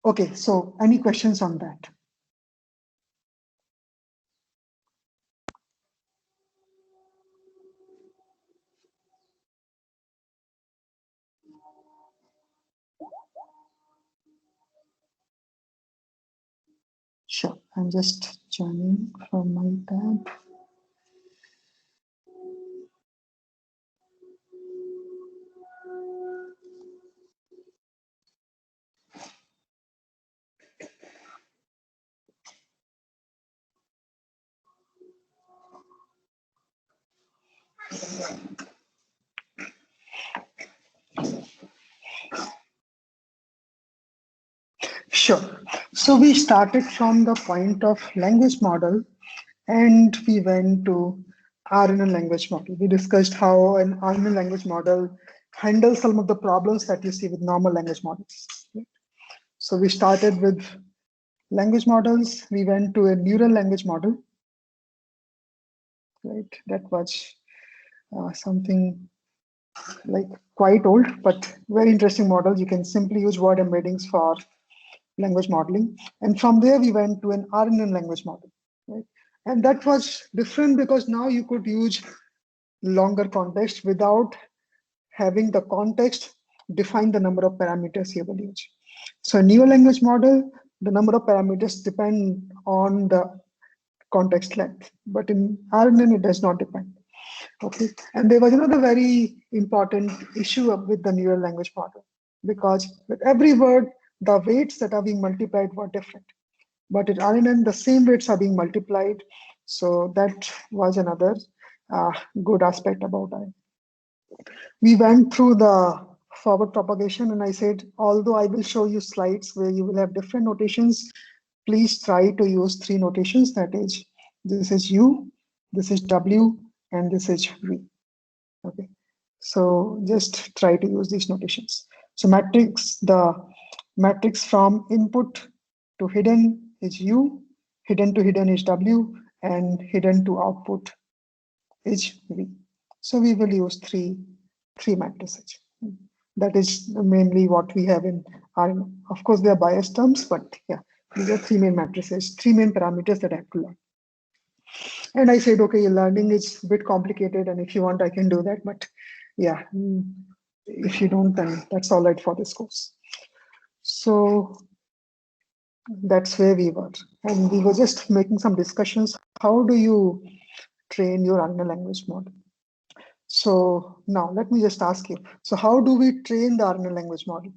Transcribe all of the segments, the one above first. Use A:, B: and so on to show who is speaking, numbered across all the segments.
A: Okay, so any questions on that? Sure, I'm just joining from my tab. Sure. So we started from the point of language model and we went to RNN language model. We discussed how an RNN language model handles some of the problems that you see with normal language models. So we started with language models. We went to a neural language model, right? That was something like quite old, but very interesting model. You can simply use word embeddings for language modeling. And from there, we went to an RNN language model, right? And that was different because now you could use longer context without having the context define the number of parameters you will use. So in neural language model, the number of parameters depend on the context length, but in RNN, it does not depend. Okay, and there was another very important issue with the neural language model because with every word, the weights that are being multiplied were different. But in RNN, the same weights are being multiplied. So that was another good aspect about it. We went through the forward propagation and I said, although I will show you slides where you will have different notations, please try to use three notations. That is, this is U, this is W, and this is V. Okay, so just try to use these notations. So matrix, the matrix from input to hidden is U, hidden to hidden is W, and hidden to output is V. So we will use three matrices. That is mainly what we have in our, of course, they are biased terms, but yeah, these are three main matrices, three main parameters that I have to learn. And I said, okay, learning is a bit complicated, and if you want, I can do that. But yeah, if you don't, then that's all right for this course. So that's where we were. And we were just making some discussions. How do you train your RNN language model? So now let me just ask you. So how do we train the RNN language model?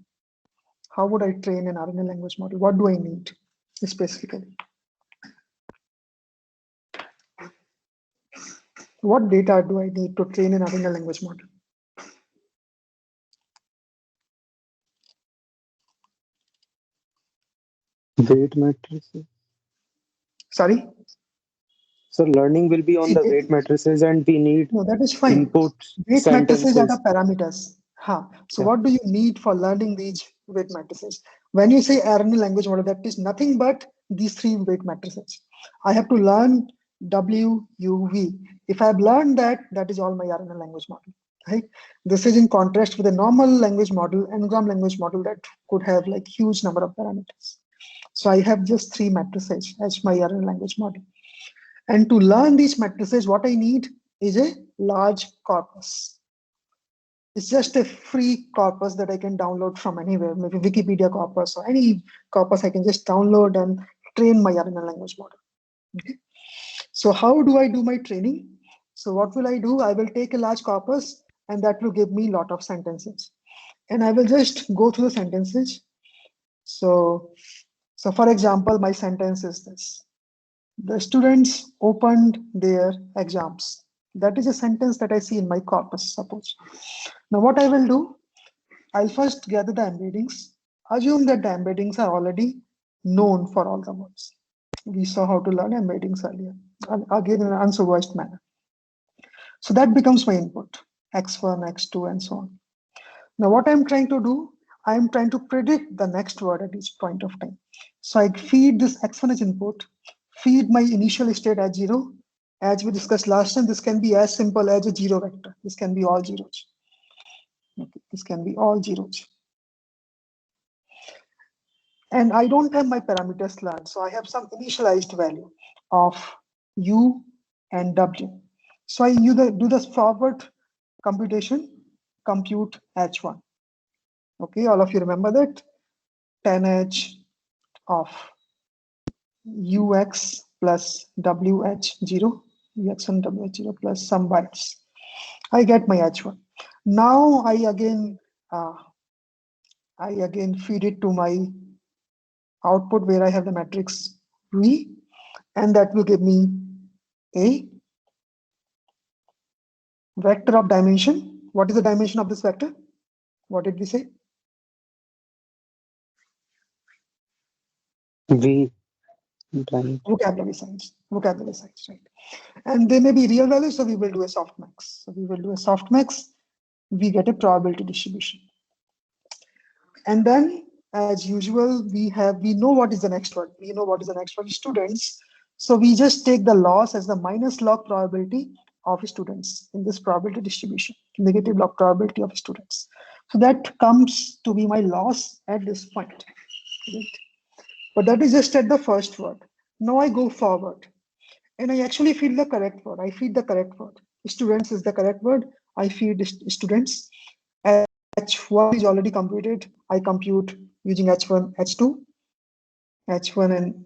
A: How would I train an RNN language model? What do I need specifically? What data do I need to train an RNN language model?
B: Weight matrices.
A: Sorry?
B: So learning will be on the weight matrices, and we need
A: No, that is fine.
B: inputs,
A: Weight matrices are the
B: sentences.
A: parameters. Huh. So
B: Yeah.
A: what do you need for learning these weight matrices? When you say RNN language model, that is nothing but these three weight matrices. I have to learn W, U, V. If I've learned that, that is all my RNN language model. Right? This is in contrast with a normal language model, Ngram language model that could have like huge number of parameters. So I have just three matrices as my RNN language model. And to learn these matrices, what I need is a large corpus. It's just a free corpus that I can download from anywhere, maybe Wikipedia corpus or any corpus I can just download and train my RNN language model. Okay. So how do I do my training? So what will I do? I will take a large corpus and that will give me a lot of sentences. And I will just go through the sentences. So for example, my sentence is this. The students opened their exams. That is a sentence that I see in my corpus, suppose. Now, what I will do, I'll first gather the embeddings. Assume that the embeddings are already known for all the words. We saw how to learn embeddings earlier, again in an unsupervised manner. So that becomes my input, x1, x2, and so on. Now, what I'm trying to do, I'm trying to predict the next word at each point of time. So I feed this x1 as input, feed my initial state as 0. As we discussed last time, this can be as simple as a 0 vector. This can be all zeros. Okay, this can be all zeros. And I don't have my parameters learned. So I have some initialized value of U and W. So I do this forward computation, compute H1. Okay, all of you remember that 10H of UX plus WH0, UX and WH0 plus some bytes. I get my H1. Now uh, I again feed it to my output where I have the matrix V, and that will give me a vector of dimension. What is the dimension of this vector? What did we say?
B: V. Right.
A: Vocabulary size, right? And they may be real values, so we will do a softmax. So we will do a softmax. We get a probability distribution, and then, as usual, we know what is the next word. We know what is the next word, students. So we just take the loss as the minus log probability of students in this probability distribution, negative log probability of students. So that comes to be my loss at this point. Right? But that is just at the first word. Now I go forward and I actually feed the correct word. I feed the correct word. Students is the correct word. I feed students. H1 is already computed. I compute using H1, H2. H1 and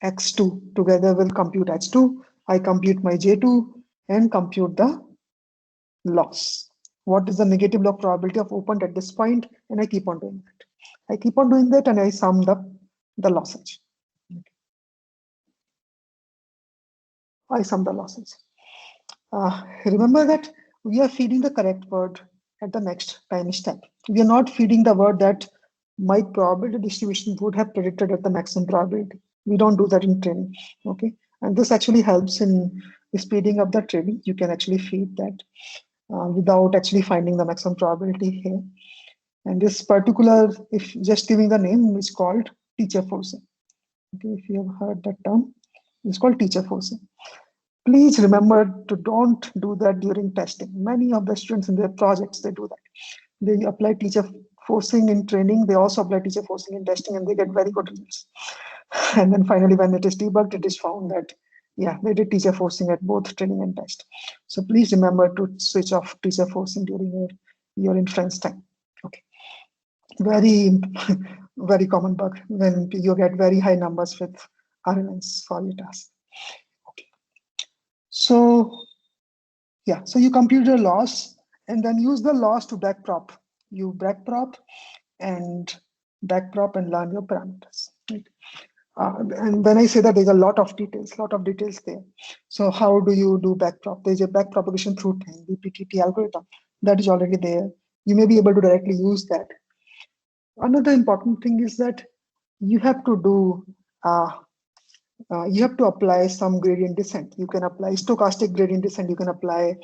A: X2 together will compute H2. I compute my J2 and compute the loss. What is the negative log probability of opened at this point? And I keep on doing that. I keep on doing that and I summed up the losses. I sum the losses. Remember that we are feeding the correct word at the next time step. We are not feeding the word that my probability distribution would have predicted at the maximum probability. We don't do that in training. Okay, and this actually helps in speeding up the training. You can actually feed that without actually finding the maximum probability here. And this particular, if just giving the name, is called teacher forcing. Okay, if you have heard that term, it's called teacher forcing. Please remember to don't do that during testing. Many of the students in their projects, they do that. They apply teacher forcing in training. They also apply teacher forcing in testing and they get very good results. And then finally, when it is debugged, it is found that, yeah, they did teacher forcing at both training and test. So please remember to switch off teacher forcing during your inference time. Okay. Very, very common bug when you get very high numbers with RNNs for your task. Okay. So yeah, so you compute your loss and then use the loss to backprop. You backprop and learn your parameters. Right? And when I say that, there's a lot of details there. So how do you do backprop? There's a backpropagation through time, BPTT algorithm that is already there. You may be able to directly use that. Another important thing is that you have to do you have to apply some gradient descent. You can apply stochastic gradient descent. You can apply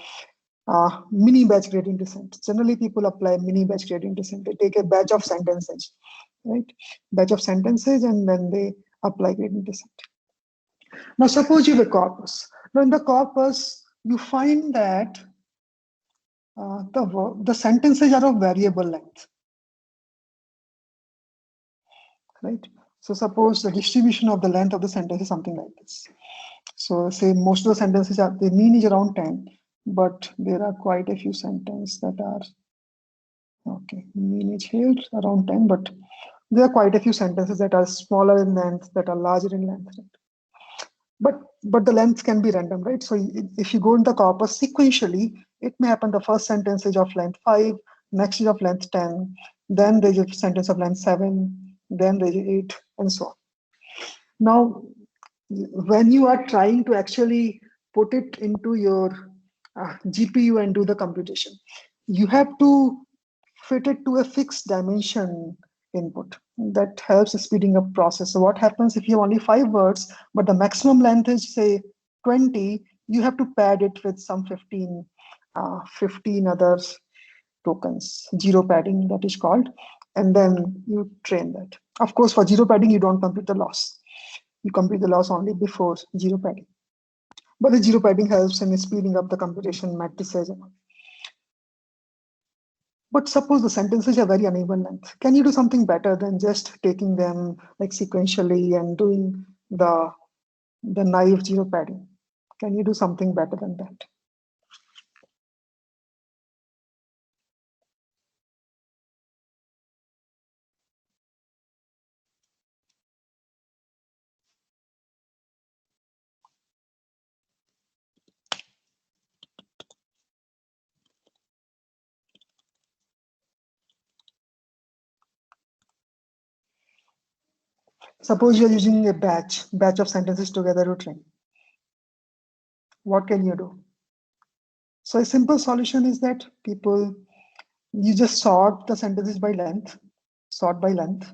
A: mini batch gradient descent. Generally, people apply mini batch gradient descent. They take a batch of sentences, right? Batch of sentences, and then they apply gradient descent. Now, suppose you have a corpus. Now, in the corpus, you find that the sentences are of variable length, right? So, suppose the distribution of the length of the sentence is something like this. So, say most of the sentences are, the mean is around 10, but there are quite a few sentences that are, okay, mean is here around 10, but there are quite a few sentences that are smaller in length, that are larger in length. Right? But the lengths can be random, right? So if you go in the corpus sequentially, it may happen the first sentence is of length 5, next is of length 10, then there's a sentence of length 7, then there's 8, and so on. Now, when you are trying to actually put it into your GPU and do the computation, you have to fit it to a fixed dimension input. That helps speeding up process. So what happens if you have only 5 words, but the maximum length is say 20, you have to pad it with some 15 other tokens, zero padding that is called, and then you train that. Of course, for zero padding, you don't compute the loss. You compute the loss only before zero padding. But the zero padding helps in speeding up the computation matrices. But suppose the sentences are very uneven length. Can you do something better than just taking them like sequentially and doing the naive zero padding? Can you do something better than that? Suppose you're using a batch of sentences together to train. What can you do? So a simple solution is that you just sort the sentences by length, sort by length.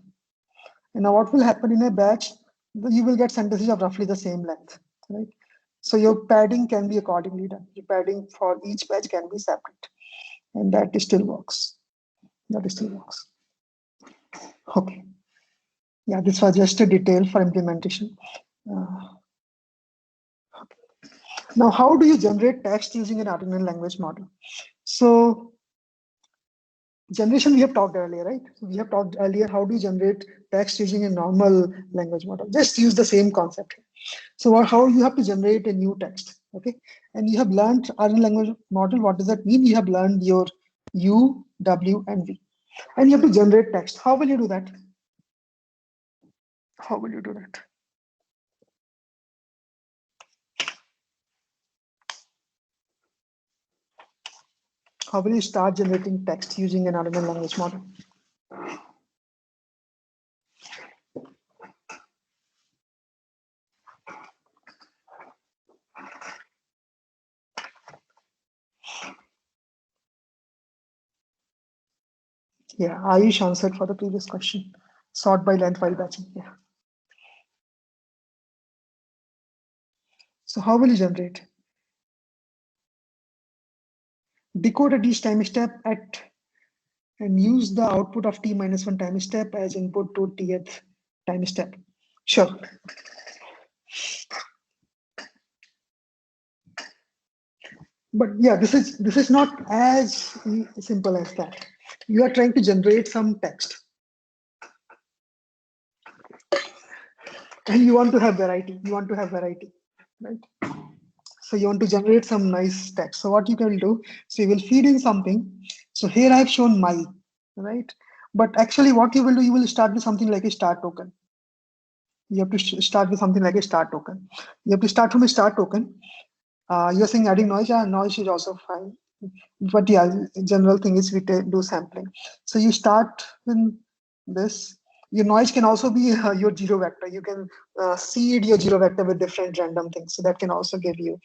A: And now what will happen in a batch, you will get sentences of roughly the same length, right? So your padding can be accordingly done. Your padding for each batch can be separate. And that still works. That still works. Okay. Yeah, this was just a detail for implementation. Uh, Now, how do you generate text using an Artificial language model? So generation we have talked earlier, right? So we have talked earlier how do you generate text using a normal language model? Just use the same concept. So how you have to generate a new text, okay? And you have learned Artificial language model. What does that mean? You have learned your U, W, and V. And you have to generate text. How will you do that? How will you do that? How will you start generating text using an Artificial language model? Yeah, Ayush answered for the previous question. Sort by length while batching. Yeah. So how will you generate? Decode at each time step and use the output of t-1 time step as input to tth time step. Sure. But yeah, this is not as simple as that. You are trying to generate some text and you want to have variety. You want to have variety, right? So you want to generate some nice text. So what you can do, so you will feed in something. So here I've shown my, right? But actually what you will do, you will start with something like a star token. You have to start with something like a star token. You have to start from a star token. You're saying adding noise, yeah, noise is also fine. But yeah, general thing is we do sampling. So you start with this. Your noise can also be your zero vector. You can seed your zero vector with different random things. So that can also give you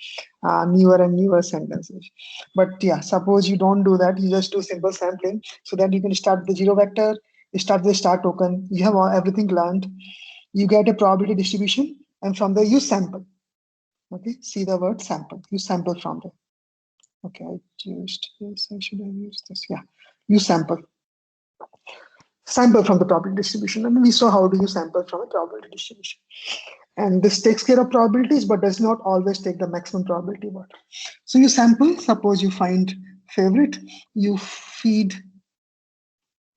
A: newer and newer sentences. But yeah, suppose you don't do that. You just do simple sampling. So that you can start the zero vector, you start the star token. You have everything learned. You get a probability distribution. And from there, you sample. Okay, see the word sample. You sample from there. Okay, I used this. I should have used this. Yeah, you sample from the probability distribution, and we saw how do you sample from a probability distribution. And this takes care of probabilities, but does not always take the maximum probability word. So you sample. Suppose you find favorite. You feed.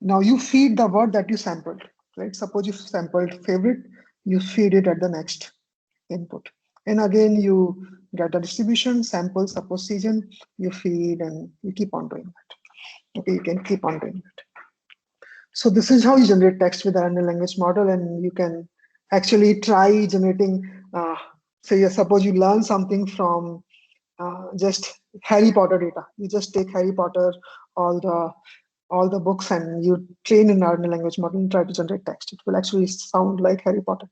A: Now you feed the word that you sampled. Right. Suppose you sampled favorite. You feed it at the next input. And again, you get a distribution, sample, suppose season, you feed and you keep on doing that. Okay, you can keep on doing that. So this is how you generate text with the random language model, and you can actually try generating, say, suppose you learn something from just Harry Potter data. You just take Harry Potter, all the all the books, and you train in random language model and try to generate text. It will actually sound like Harry Potter.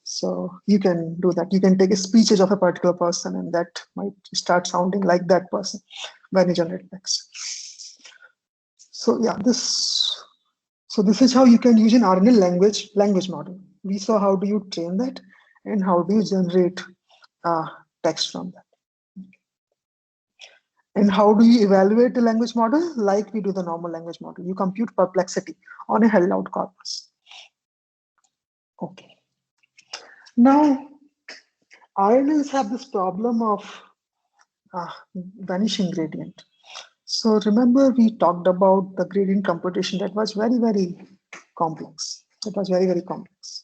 A: So you can do that. You can take a speeches of a particular person, and that might start sounding like that person when you generate text. So yeah, this is how you can use an RNN language model. We saw how do you train that and how do you generate text from that. And how do you evaluate the language model? Like we do the normal language model. You compute perplexity on a held out corpus. Okay. Now, RNNs have this problem of vanishing gradient. So remember we talked about the gradient computation that was very, very complex. It was very, very complex.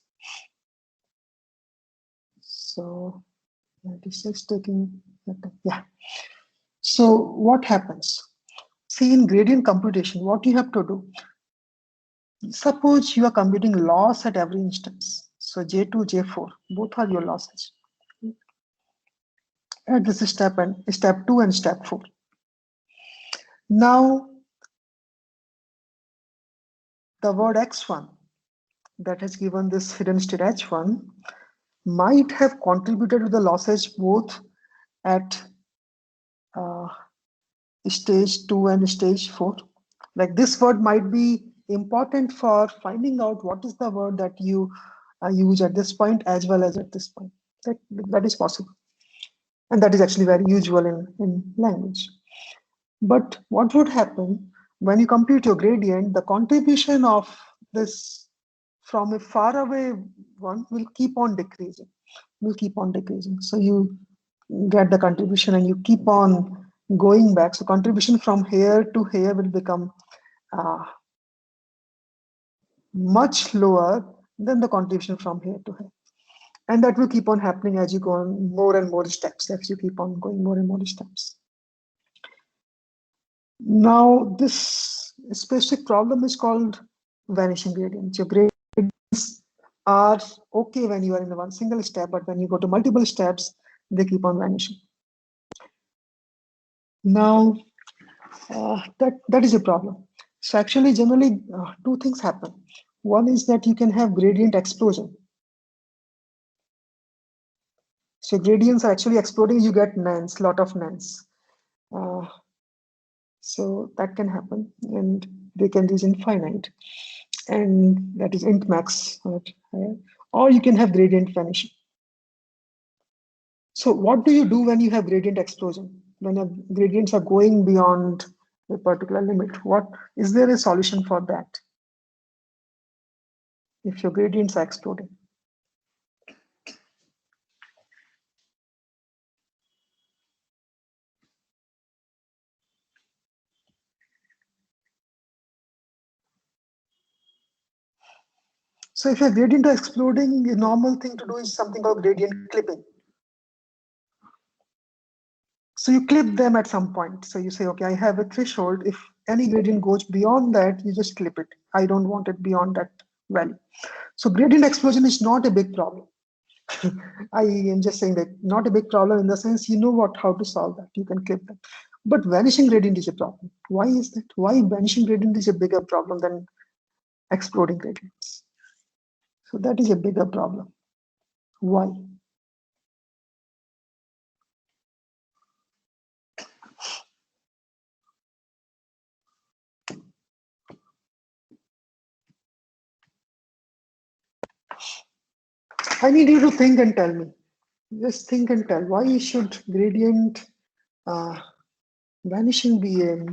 A: So this is taking, yeah. So what happens? See, in gradient computation, what you have to do, suppose you are computing loss at every instance. So J2, J4, both are your losses. And this is step 2 and step 4. Now, the word X1 that has given this hidden state H1 might have contributed to the losses both at uh, stage 2 and stage 4. Like this word might be important for finding out what is the word that you use at this point as well as at this point. That is possible. And that is actually very usual in language. But what would happen when you compute your gradient, the contribution of this from a far away one will keep on decreasing, So you get the contribution and you keep on going back. So contribution from here to here will become uh, much lower than the contribution from here to here. And that will keep on happening as you go on more and more steps, as you keep on going more and more steps. Now, this specific problem is called vanishing gradient. Your gradients are okay when you are in the one single step, but when you go to multiple steps, they keep on vanishing. Now, that is a problem. So actually, generally, two things happen. One is that you can have gradient explosion. So gradients are actually exploding, you get nans, lot of nans. So that can happen, and they can reach infinite, and that is int max. Or you can have gradient vanishing. So what do you do when you have gradient explosion? When your gradients are going beyond a particular limit, what is there a solution for that? If your gradients are exploding. So if your gradient is exploding, a normal thing to do is something called gradient clipping. So you clip them at some point. So you say, okay, I have a threshold. If any gradient goes beyond that, you just clip it. I don't want it beyond that value. So gradient explosion is not a big problem. I am just saying that not a big problem in the sense you know how to solve that. You can clip them. But vanishing gradient is a problem. Why is that? Why vanishing gradient is a bigger problem than exploding gradients? So that is a bigger problem. Why? I need you to think and tell me. Just think and tell. Why should gradient vanishing be a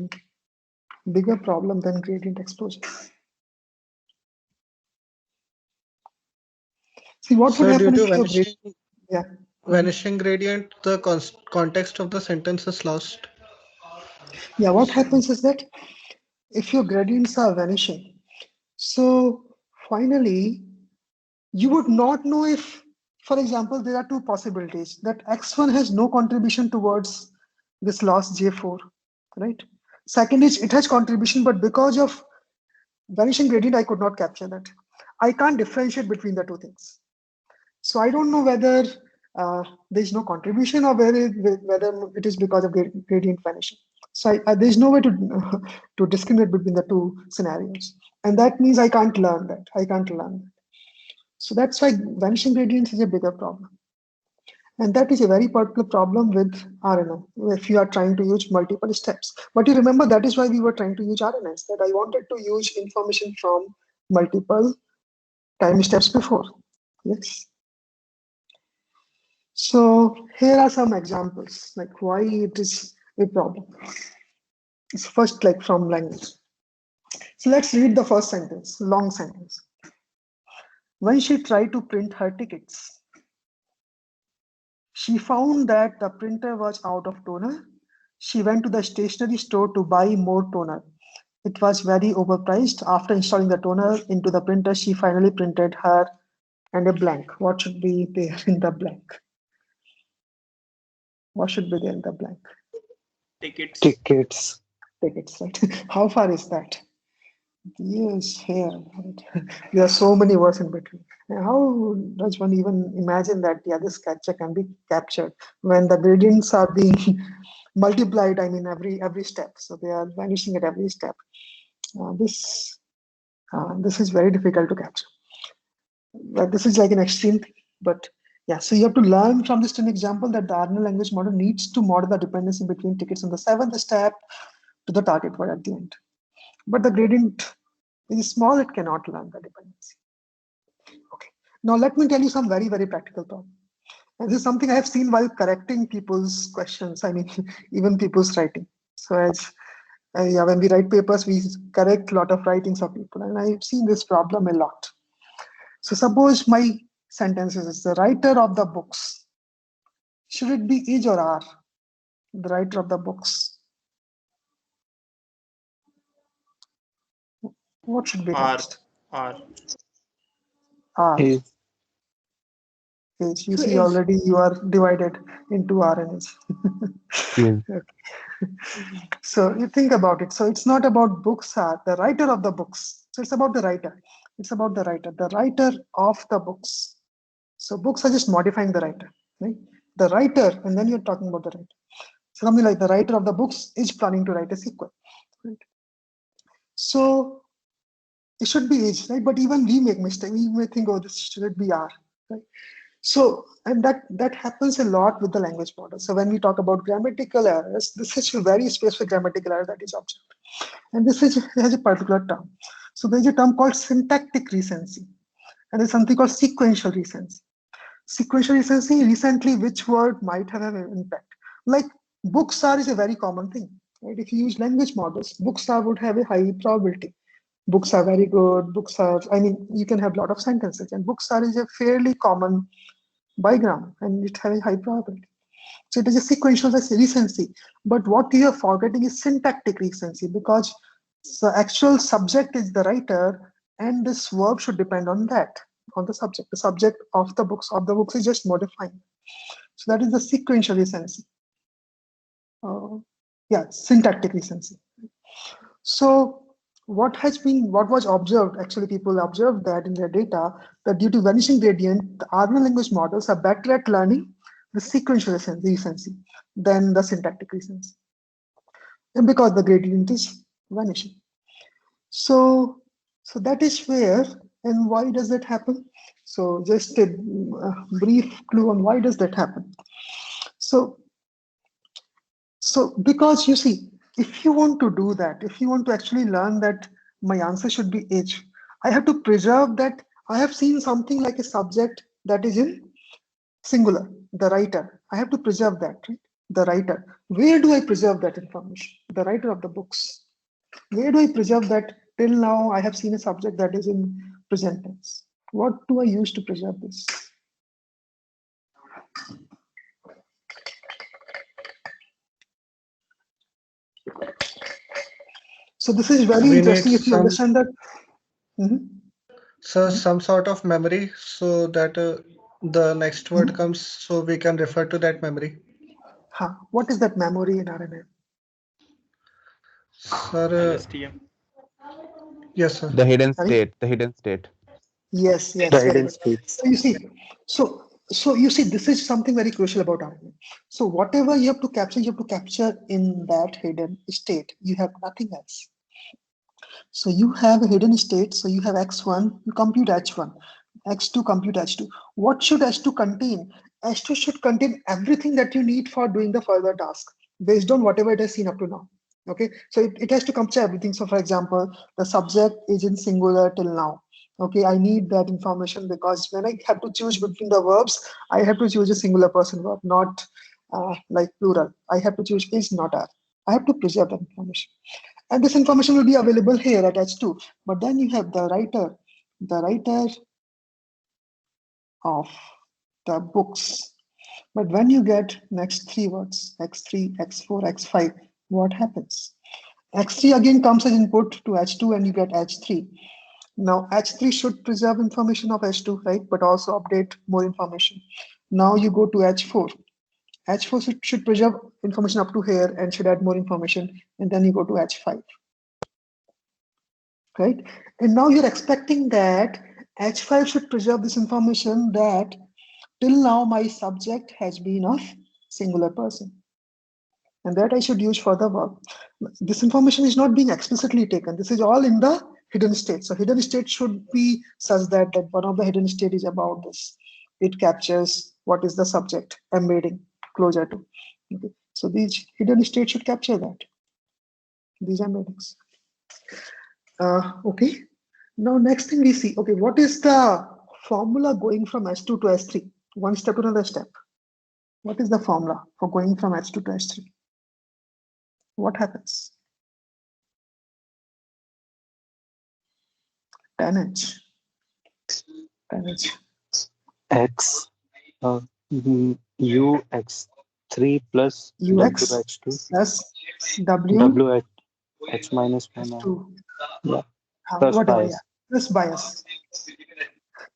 A: bigger problem than gradient explosion? See, what would
C: So due
A: happen
C: to
A: if your gradient, yeah.
C: vanishing gradient, the context of the sentence is lost.
A: Yeah, what happens is that if your gradients are vanishing, so finally, you would not know if, for example, there are two possibilities that X1 has no contribution towards this loss J4, right? Second is it has contribution, but because of vanishing gradient, I could not capture that. I can't differentiate between the two things. So I don't know whether there's no contribution or whether it is because of gradient vanishing. So there's no way to to discriminate between the two scenarios, and that means I can't learn that. I can't learn that. So that's why vanishing gradients is a bigger problem, and that is a very particular problem with RNN if you are trying to use multiple steps. But you remember that is why we were trying to use RNNs. That I wanted to use information from multiple time steps before. Yes. So here are some examples, like why it is a problem. It's first like from language. So let's read the first sentence, long sentence. When she tried to print her tickets, she found that the printer was out of toner She went to the stationery store to buy more toner. It was very overpriced. After installing the toner into the printer, she finally printed her and a blank. What should be there in the blank? What should be there in the blank?
D: Tickets.
B: Tickets.
A: Tickets, right? How far is that? Yes, here. Right. There are so many words in between. And how does one even imagine that the other sketcher can be captured when the gradients are being multiplied? I mean, every step. So they are vanishing at every step. This is very difficult to capture. But this is like an extreme thing. But yeah, so you have to learn from this 10 example that the RNN language model needs to model the dependency between tickets on the seventh step to the target word at the end. But the gradient is small, it cannot learn the dependency. Okay. Now let me tell you some very, very practical problem. And this is something I have seen while correcting people's questions. I mean, even people's writing. So as yeah, when we write papers, we correct a lot of writings of people, and I've seen this problem a lot. So suppose my sentence is the writer of the books. Should it be is or are? The writer of the books. What should be
D: Are.
A: next?
D: Are.
A: Are.
B: Is.
A: Is. You
C: So
A: see
C: is
A: already you are divided into R and S.
B: Is.
A: So you think about it. So it's not about books are the writer of the books. So it's about the writer. It's about the writer of the books. So books are just modifying the writer, right? The writer, and then you're talking about the writer. So something like the writer of the books is planning to write a sequel. Right? So it should be age, right? But even we make mistake. We may think, oh, this should be R, right? So, and that happens a lot with the language model. So when we talk about grammatical errors, this is a very specific grammatical error that is observed. And this has a particular term. So there's a term called syntactic recency. And there's something called sequential recency. Sequential recency, recently, which word might have an impact? Like books are is a very common thing, right? If you use language models, books are would have a high probability. Books are very good. Books are, I mean, you can have a lot of sentences, and books are is a fairly common bigram, and it has a high probability. So it is a sequential recency. But what you are forgetting is syntactic recency, because the actual subject is the writer, and this verb should depend on that, on the subject. The subject of the books is just modifying. So that is the sequential recency. Yeah, syntactic recency. So what was observed, actually people observed that in their data, that due to vanishing gradient, the RNN language models are better at learning the sequential recency than the syntactic recency. And because the gradient is vanishing. So that is where, and why does that happen? So just a brief clue on why does that happen. So because you see, if you want to do that, if you want to actually learn that my answer should be age, I have to preserve that I have seen something like a subject that is in singular, the writer. I have to preserve that, right? The writer. Where do I preserve that information? The writer of the books. Where do I preserve that? Till now, I have seen a subject that is in present tense. What do I use to preserve this? So this is very
C: we need
A: interesting if you
C: some
A: understand that. Mhm,
C: some sort of memory so that the next word
A: mhm.
C: comes so we can refer to that memory.
A: What is that memory in RNA?
C: Sir,
D: LSTM.
C: yes, sir.
E: The hidden
A: Sorry?
E: state, the hidden state.
A: Yes,
B: The
A: very
B: hidden
A: good.
B: states.
A: So you see, so you see, this is something very crucial about RNA. So whatever you have to capture in that hidden state. You have nothing else. So you have a hidden state. So you have X1, you compute H1, X2 compute H2. What should H2 contain? H2 should contain everything that you need for doing the further task based on whatever it has seen up to now. Okay, so it has to capture everything. So for example, the subject is in singular till now. Okay, I need that information because when I have to choose between the verbs, I have to choose a singular person verb, not like plural. I have to choose is, not are. I have to preserve that information. And this information will be available here at H2. But then you have the writer of the books. But when you get next three words, x3, x4, x5, what happens? X3 again comes as input to H2 and you get H3. Now H3 should preserve information of H2, right? But also update more information. Now you go to H4. H4 should preserve information up to here and should add more information. And then you go to H5, right? And now you're expecting that H5 should preserve this information that till now my subject has been of singular person. And that I should use for the verb. This information is not being explicitly taken. This is all in the hidden state. So hidden state should be such that one of the hidden state is about this. It captures what is the subject embedding closer to. Okay. So these hidden state should capture that. These embeddings. Okay. Now next thing we see, okay, what is the formula going from S2 to S3? One step to another step. What is the formula for going from S2 to S3? What happens? Tan H.
B: X U X3 plus
A: UX
B: WH2
A: plus W
B: WH minus 1
A: S2.
B: yeah plus
A: Whatever,
B: bias.
A: yeah. Plus bias.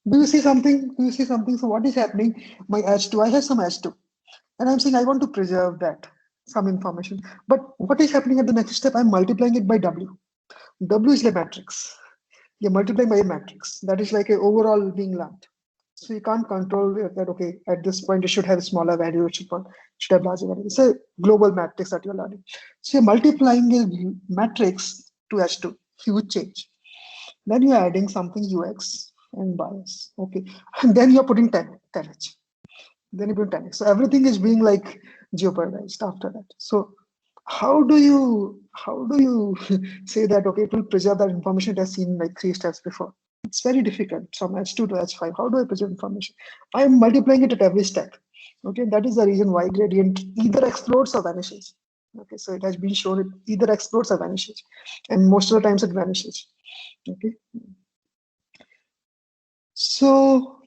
A: Do you see something? Do you see something? So what is happening? My H2, I have some H2. And I'm saying I want to preserve that, some information. But what is happening at the next step? I'm multiplying it by W. W is the matrix. You're multiplying by a matrix. That is like a overall being learned. So you can't control that, okay, at this point it should have a smaller value, it should have larger value. It's a global matrix that you're learning. So you're multiplying a matrix to H2, huge change. Then you're adding something UX and bias. Okay. And then you're putting 10H. Then you put 10H. So everything is being like jeopardized after that. So how do you say that, okay, it will preserve that information it has seen like 3 steps before? It's very difficult from H2 to H5. How do I preserve information? I'm multiplying it at every step. Okay, that is the reason why gradient either explodes or vanishes. Okay, so it has been shown it either explodes or vanishes, and most of the times it vanishes. Okay, so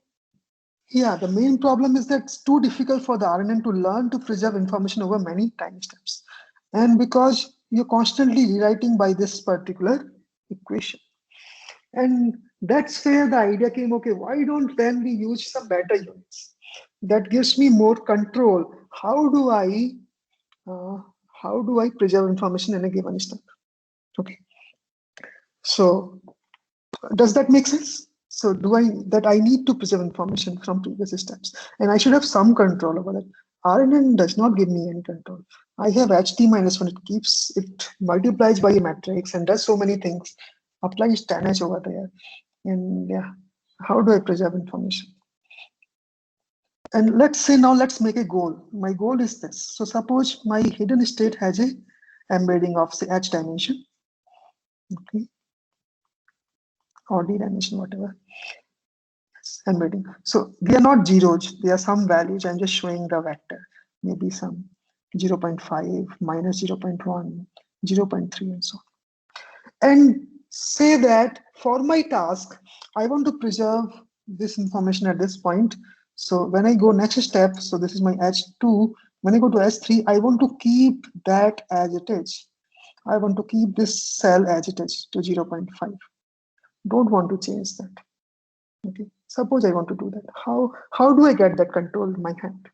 A: yeah, the main problem is that it's too difficult for the RNN to learn to preserve information over many time steps, and because you're constantly rewriting by this particular equation. And that's where the idea came, okay, why don't then we use some better units? That gives me more control. Uh, how do I preserve information in a given step? Okay, so does that make sense? So I need to preserve information from previous steps, and I should have some control over that. RNN does not give me any control. I have HT minus one. It multiplies by a matrix and does so many things. Applies tan H over there, and yeah, how do I preserve information? And let's say now let's make a goal. My goal is this. So suppose my hidden state has a embedding of say H dimension, okay, or D dimension, whatever. Embedding. So they are not zeros, they are some values. I'm just showing the vector, maybe some 0.5, minus 0.1, 0.3, and so on. And say that for my task, I want to preserve this information at this point. So when I go next step, so this is my H2. When I go to S3, I want to keep that as it is. I want to keep this cell as it is to 0.5. Don't want to change that. Okay. Suppose I want to do that. How do I get that control in my hand?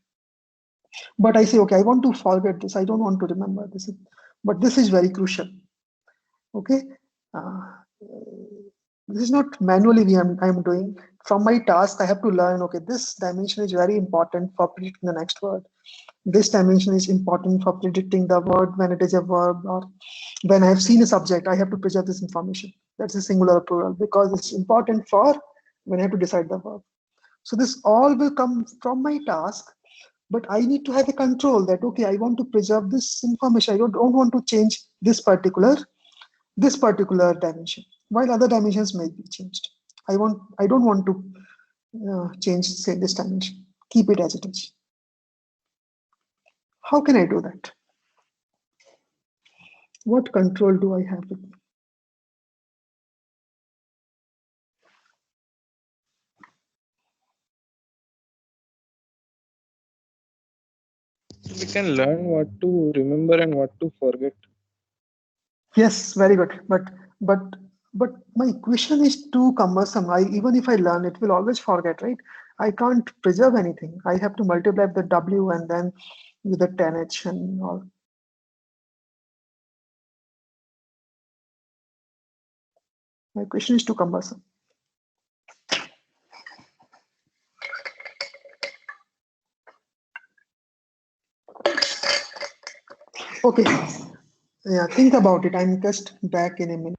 A: But I say, okay, I want to forget this. I don't want to remember this. But this is very crucial. Okay. Uh, this is not manually I'm doing. From my task, I have to learn, okay, this dimension is very important for predicting the next word. This dimension is important for predicting the word when it is a verb, or when I have seen a subject, I have to preserve this information. That's a singular or plural because it's important for when I have to decide the verb. So this all will come from my task, but I need to have a control that, okay, I want to preserve this information. I don't want to change this particular dimension, while other dimensions may be changed. I don't want to change, say, this dimension. Keep it as it is. How can I do that? What control do I have with me?
B: we can learn what to remember and what to forget.
A: Yes, very good. But my equation is too cumbersome. Even if I learn, it will always forget, right? I can't preserve anything. I have to multiply the W and then with the 10H and all. My equation is too cumbersome. Okay. Yeah, think about it. I'm just back in a minute.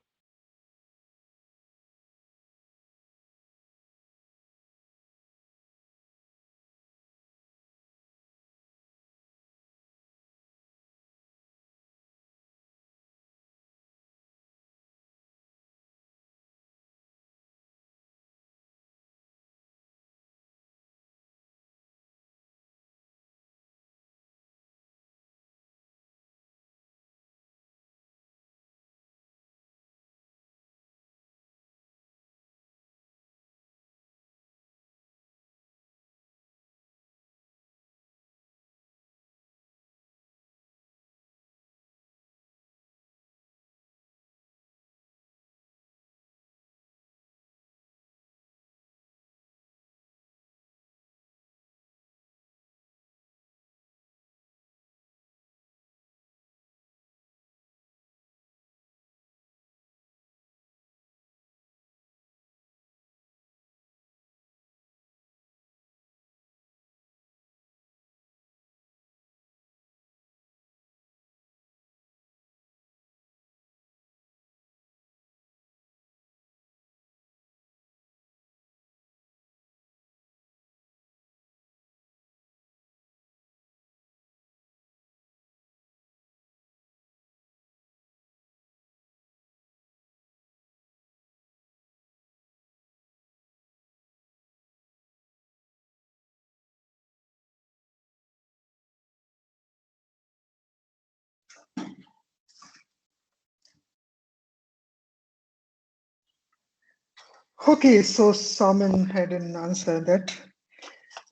A: Okay, so Saman had an answer that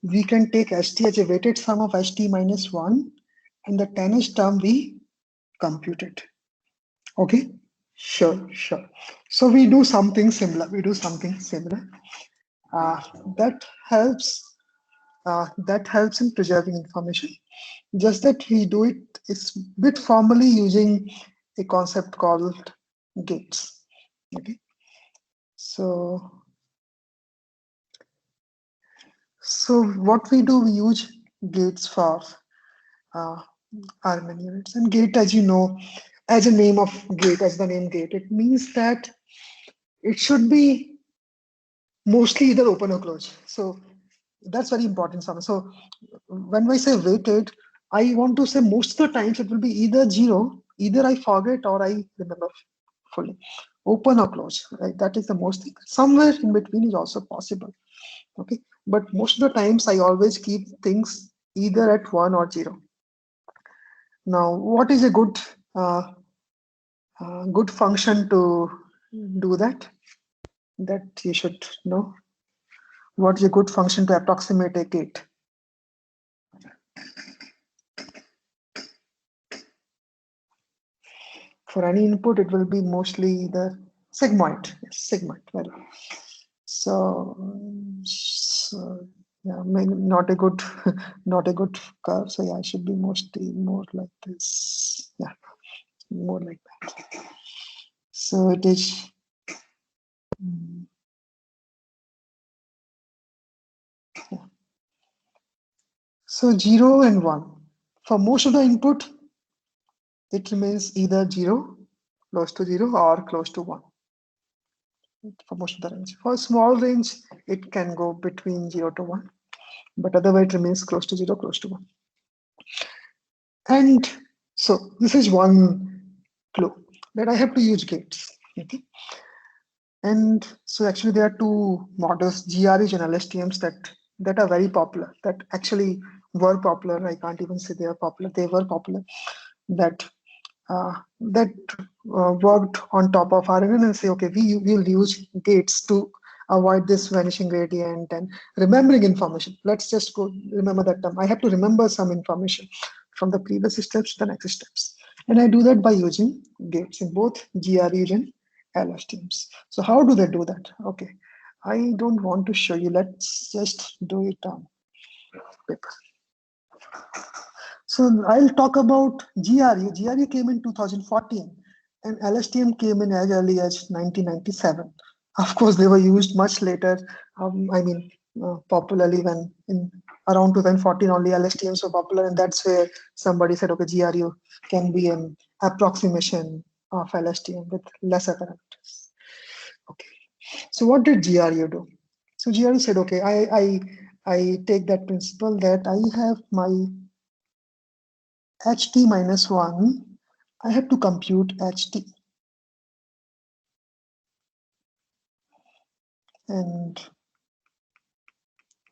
A: we can take HT as a weighted sum of HT minus 1 and the 10H term we computed. Okay, sure. So we do something similar. Uh, that helps. That helps in preserving information. Just that we do it is bit formally using a concept called gates. Okay, so what we do, we use gates for uh, Harman units. And gate, as you know, as a name of gate, as the name gate, it means that it should be mostly either open or closed. So that's very important. So when I say weighted, I want to say most of the times it will be either zero, either I forget or I remember fully. Open or closed, right? That is the most thing. Somewhere in between is also possible. Okay. But most of the times I always keep things either at 1 or 0. Now, what is a uh, good function to do that? That you should know. What is a good function to approximate a gate? For any input, it will be mostly the sigmoid. Yes, sigmoid. Well, so yeah, maybe not a good, not a good curve. So yeah, it should be mostly more like this. Yeah, more like that. So it is. Yeah. So 0 and 1. For most of the input, it remains either 0, close to 0, or close to 1. For most of the range. For small range, it can go between 0 to 1, but otherwise it remains close to 0, close to 1. And so this is one clue that I have to use gates. Okay. And so actually there are two models, GRH and LSTMs, that are very popular, that actually were popular. I can't even say they are popular. They were popular. That worked on top of RNN and say, okay, we will use gates to avoid this vanishing gradient and remembering information. Let's just go remember that term. I have to remember some information from the previous steps to the next steps. And I do that by using gates in both GRU and LSTMs. So how do they do that? Okay, I don't want to show you. Let's just do it on paper. So I'll talk about GRU. GRU came in 2014 and LSTM came in as early as 1997. Of course, they were used much later. Popularly when in around 2014 only LSTMs were popular, and that's where somebody said, okay, GRU can be an approximation of LSTM with lesser parameters. Okay, so what did GRU do? So GRU said, okay, I take that principle that I have my HT minus 1, I have to compute HT. And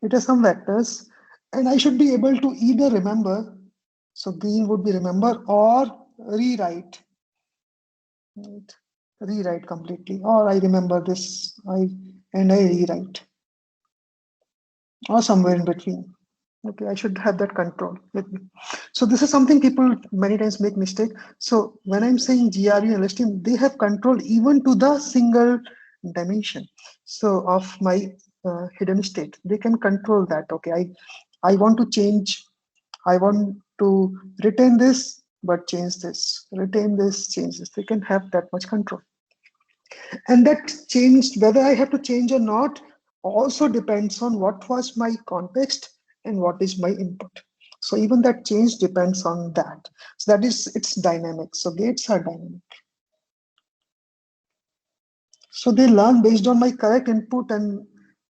A: it has some vectors, and I should be able to either remember, so green would be remember, or rewrite. Right? Rewrite completely, or I remember this, and I rewrite, or somewhere in between. Okay, I should have that control with me. So this is something people many times make mistake. So when I'm saying GRU and LSTM, they have control even to the single dimension. So of my hidden state, they can control that. Okay, I want to change, I want to retain this, but change this, retain this, change this. They can have that much control. And that changed, whether I have to change or not, also depends on what was my context and what is my input. So even that change depends on that. So that is, it's dynamic. So gates are dynamic. So they learn based on my correct input and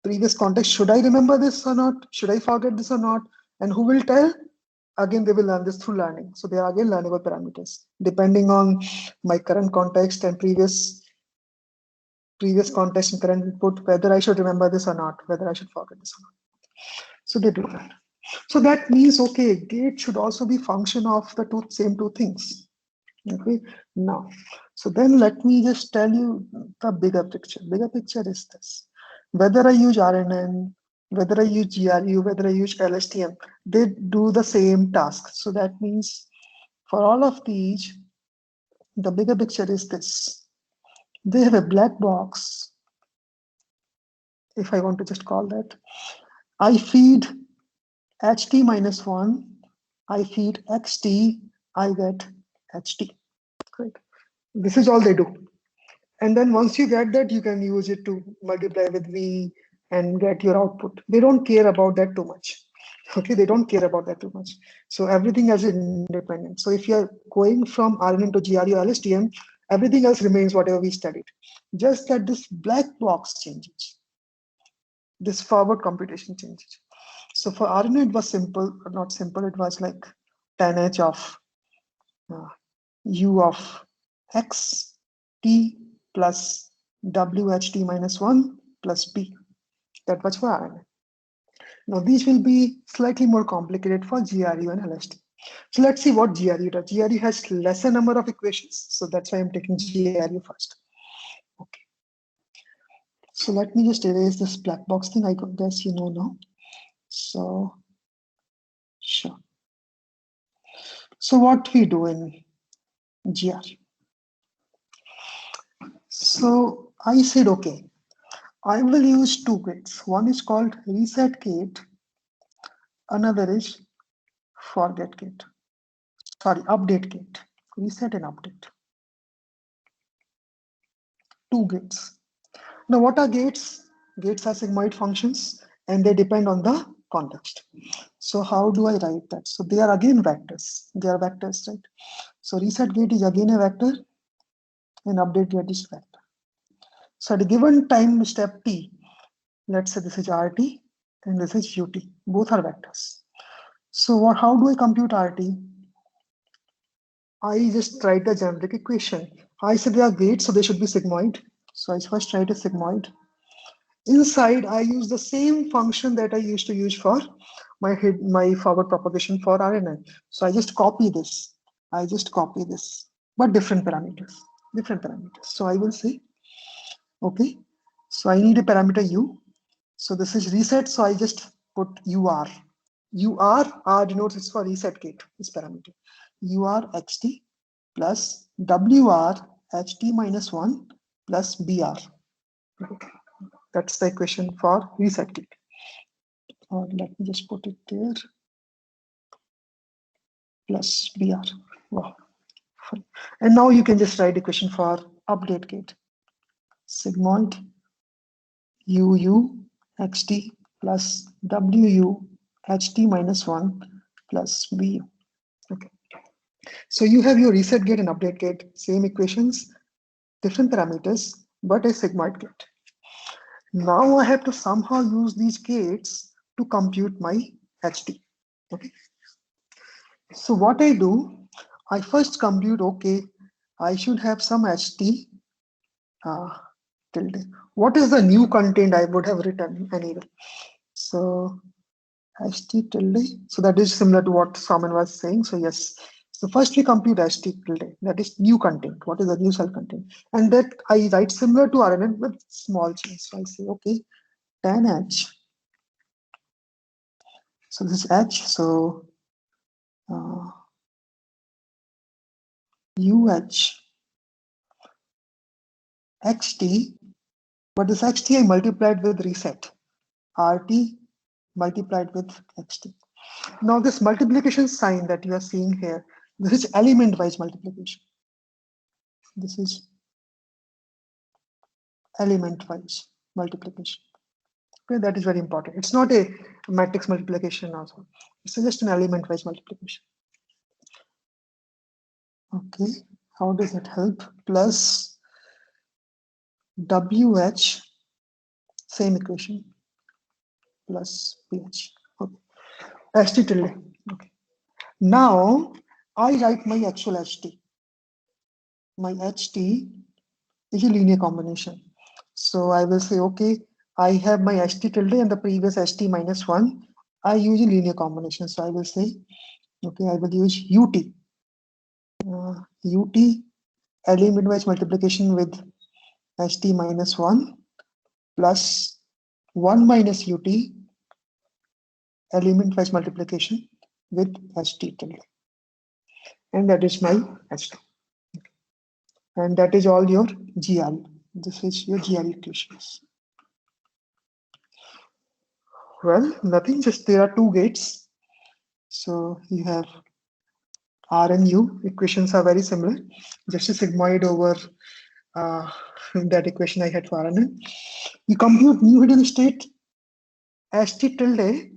A: previous context. Should I remember this or not? Should I forget this or not? And who will tell? Again, they will learn this through learning. So they are again learnable parameters, depending on my current context and previous context and current input, whether I should remember this or not, whether I should forget this or not. So they do that. So that means, okay, gate should also be function of the same two things. Okay, now, so then let me just tell you the bigger picture. Bigger picture is this: whether I use RNN, whether I use GRU, whether I use LSTM, they do the same task. So that means for all of these, the bigger picture is this: they have a black box, if I want to just call that. I feed HT minus 1, I feed XT, I get HT. Right? This is all they do. And then once you get that, you can use it to multiply with V and get your output. They don't care about that too much. Okay, they don't care about that too much. So everything is independent. So if you're going from RNN to GRU LSTM, everything else remains whatever we studied. Just that this black box changes. This forward computation changes. So for RNN, it was simple, not simple, it was like 10h of U of X T plus WHT minus 1 plus B. That was for RNN. Now these will be slightly more complicated for GRU and LST. So let's see what GRU does. GRU has lesser number of equations, so that's why I'm taking GRU first. Okay. So let me just erase this black box thing. I guess you know now. So sure. So what we do in GRU? So I said, okay, I will use two gates. One is called reset gate. Another is forget gate. Sorry, update gate. Reset and update. Two gates. Now, what are gates? Gates are sigmoid functions and they depend on the context. So how do I write that? So they are again vectors. They are vectors, right? So reset gate is again a vector and update gate is vector. So at a given time step t, let's say this is RT and this is UT. Both are vectors. So how do I compute RT? I just write the generic equation. I said they are gates, so they should be sigmoid. So I first write a sigmoid. Inside, I use the same function that I used to use for my forward propagation for RNN. So I just copy this. But different parameters. So I will say, okay, so I need a parameter U. So this is reset, so I just put UR. R denotes it's for reset gate, this parameter. UR xt plus WR ht minus 1 plus BR. Okay. That's the equation for reset gate. Let me just put it there. Plus BR. Wow. Fine. And now you can just write equation for update gate. Sigmoid UU xt plus WU ht minus 1 plus BU. Okay. So you have your reset gate and update gate, same equations, different parameters, but a sigmoid gate. Now I have to somehow use these gates to compute my ht. Okay. So what I do, I first compute, okay, I should have some ht tilde. What is the new content I would have written anyway? So ht tilde. So that is similar to what Saman was saying. So yes. So first we compute ht tilde. That is new content. What is the new cell content? And that I write similar to RNN with small change. So I say, okay, tan h. So this is h. So UH xt, but this xt I multiplied with reset, RT multiplied with xt. Now this multiplication sign that you are seeing here, this is element-wise multiplication. This is element-wise multiplication. Okay, that is very important. It's not a matrix multiplication also. It's just an element-wise multiplication. Okay, how does that help? Plus WH, same equation, plus PH. Okay. HT tilde. Okay. Now I write my actual HT. My HT is a linear combination. So I will say, okay, I have my HT tilde and the previous HT minus 1. I use a linear combination. So I will say, okay, I will use UT. UT element-wise multiplication with HT minus 1 plus 1 minus UT element-wise multiplication with HT tilde. And that is my HT. And that is all your GR. This is your GR equations. Well, nothing, just there are two gates. So you have R and U, equations are very similar. Just a sigmoid over that equation I had for R and N. You compute new hidden state HT tilde.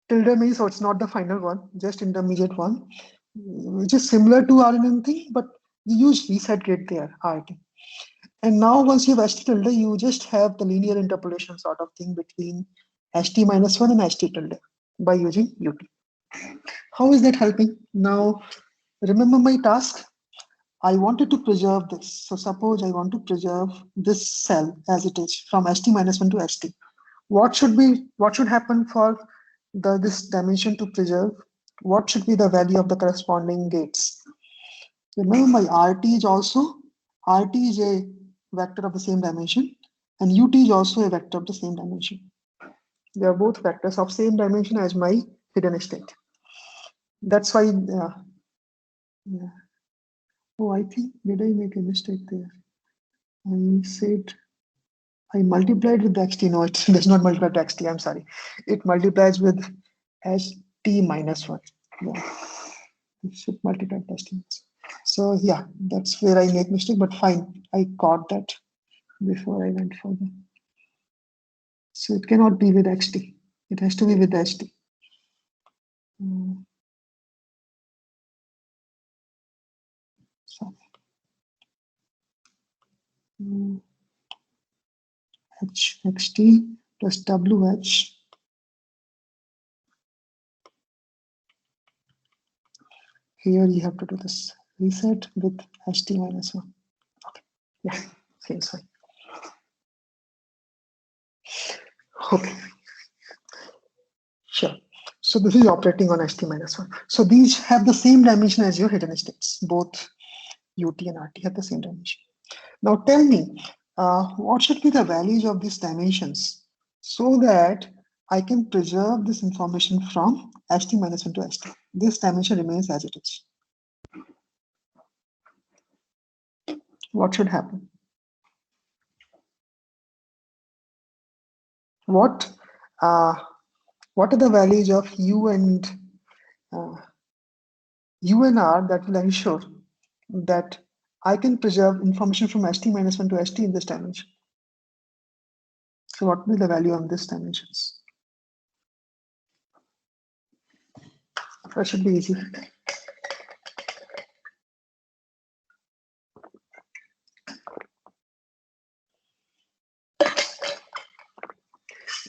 A: Tilde means so it's not the final one, just intermediate one, which is similar to R and N thing, but you use reset gate there, RT. And now once you have HT tilde, you just have the linear interpolation sort of thing between HT minus 1 and HT tilde by using UT. How is that helping? Now, remember my task. I wanted to preserve this. So suppose I want to preserve this cell as it is from HT minus 1 to HT. What should happen for this dimension to preserve? What should be the value of the corresponding gates? Remember my RT is a vector of the same dimension, and UT is also a vector of the same dimension. They are both vectors of same dimension as my hidden state. That's why, yeah. Oh, I think, did I make a mistake there? I said, I multiplied with xt. No, it does not multiply to xt, I'm sorry. It multiplies with ht minus 1. Yeah. It should multiply with ht minus 1. So yeah, that's where I make mistake, but fine. I caught that before I went further. So it cannot be with xt. It has to be with ht. So, xt plus wh. Here you have to do this reset with ht minus 1. Okay, yeah, seems fine. Okay, sure. So this is operating on ht minus 1. So these have the same dimension as your hidden states. Both UT and RT have the same dimension. Now tell me, what should be the values of these dimensions so that I can preserve this information from st minus 1 to st. This dimension remains as it is. What should happen? What are the values of u and r that will ensure that I can preserve information from st minus 1 to st in this dimension? So what will be the value of this dimensions? That should be easy.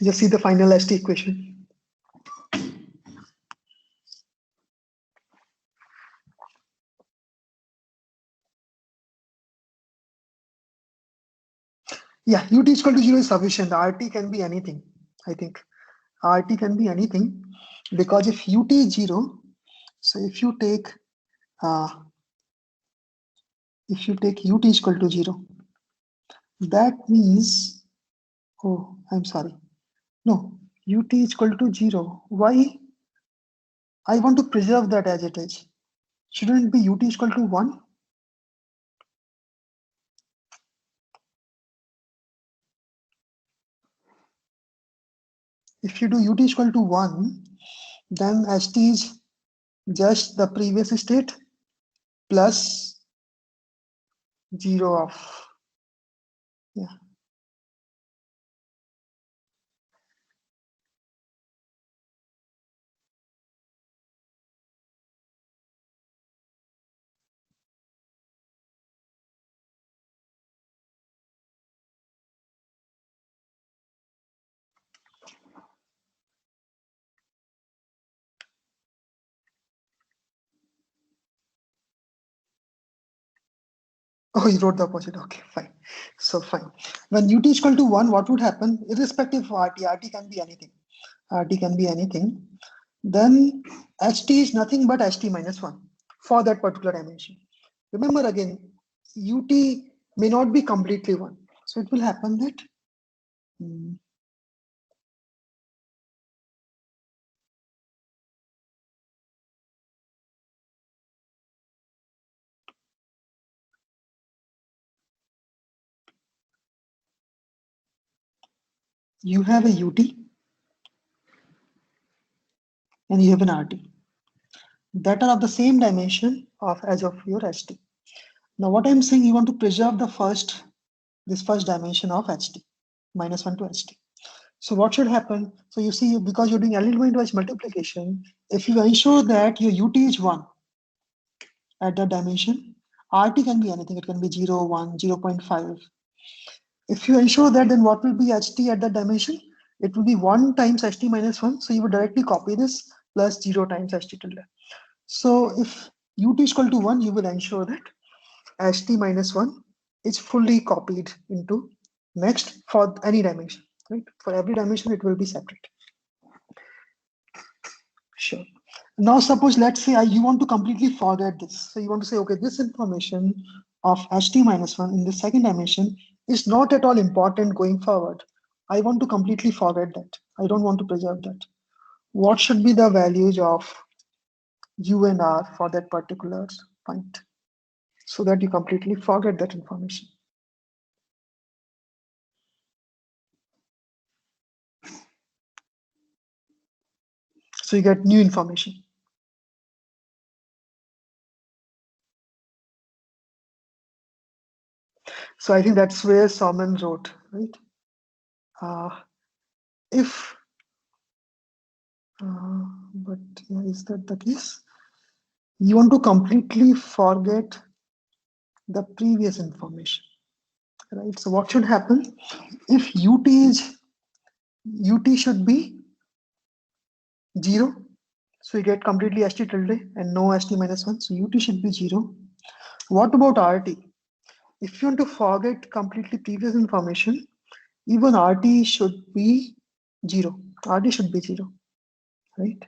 A: Just see the final st equation. Yeah, ut is equal to 0 is sufficient. RT can be anything, I think. RT can be anything because if ut is 0, so if you take ut is equal to 0, that means, oh, I'm sorry. No, ut is equal to 0. Why? I want to preserve that as it is. Shouldn't it be ut is equal to 1? If you do ut is equal to 1, then st is just the previous state plus 0 of, yeah. Oh, you wrote the opposite. Okay, fine. So fine. When ut is equal to 1, what would happen? Irrespective of RT can be anything. RT can be anything. Then st is nothing but st minus 1 for that particular dimension. Remember again, ut may not be completely 1. So it will happen that you have a ut and you have an RT that are of the same dimension as of your st. Now what I'm saying, you want to preserve this first dimension of ht minus 1 to st. So what should happen? So you see, because you're doing element-wise multiplication, if you ensure that your ut is 1 at that dimension, RT can be anything. It can be 0, 1, 0.5. If you ensure that, then what will be ht at that dimension? It will be 1 times ht minus 1. So you would directly copy this plus 0 times ht tilde. So if ut is equal to 1, you will ensure that ht minus 1 is fully copied into next for any dimension, right? For every dimension, it will be separate. Sure. Now, suppose, let's say you want to completely forget this. So you want to say, okay, this information of ht minus 1 in the second dimension is not at all important going forward. I want to completely forget that. I don't want to preserve that. What should be the values of u and r for that particular point so that you completely forget that information? So you get new information. So I think that's where Salman wrote, right? But is that the case? You want to completely forget the previous information, right? So what should happen? If ut should be 0, so you get completely st tilde and no st minus 1, so ut should be 0. What about RT? If you want to forget completely previous information, even RT should be 0. RT should be 0, right?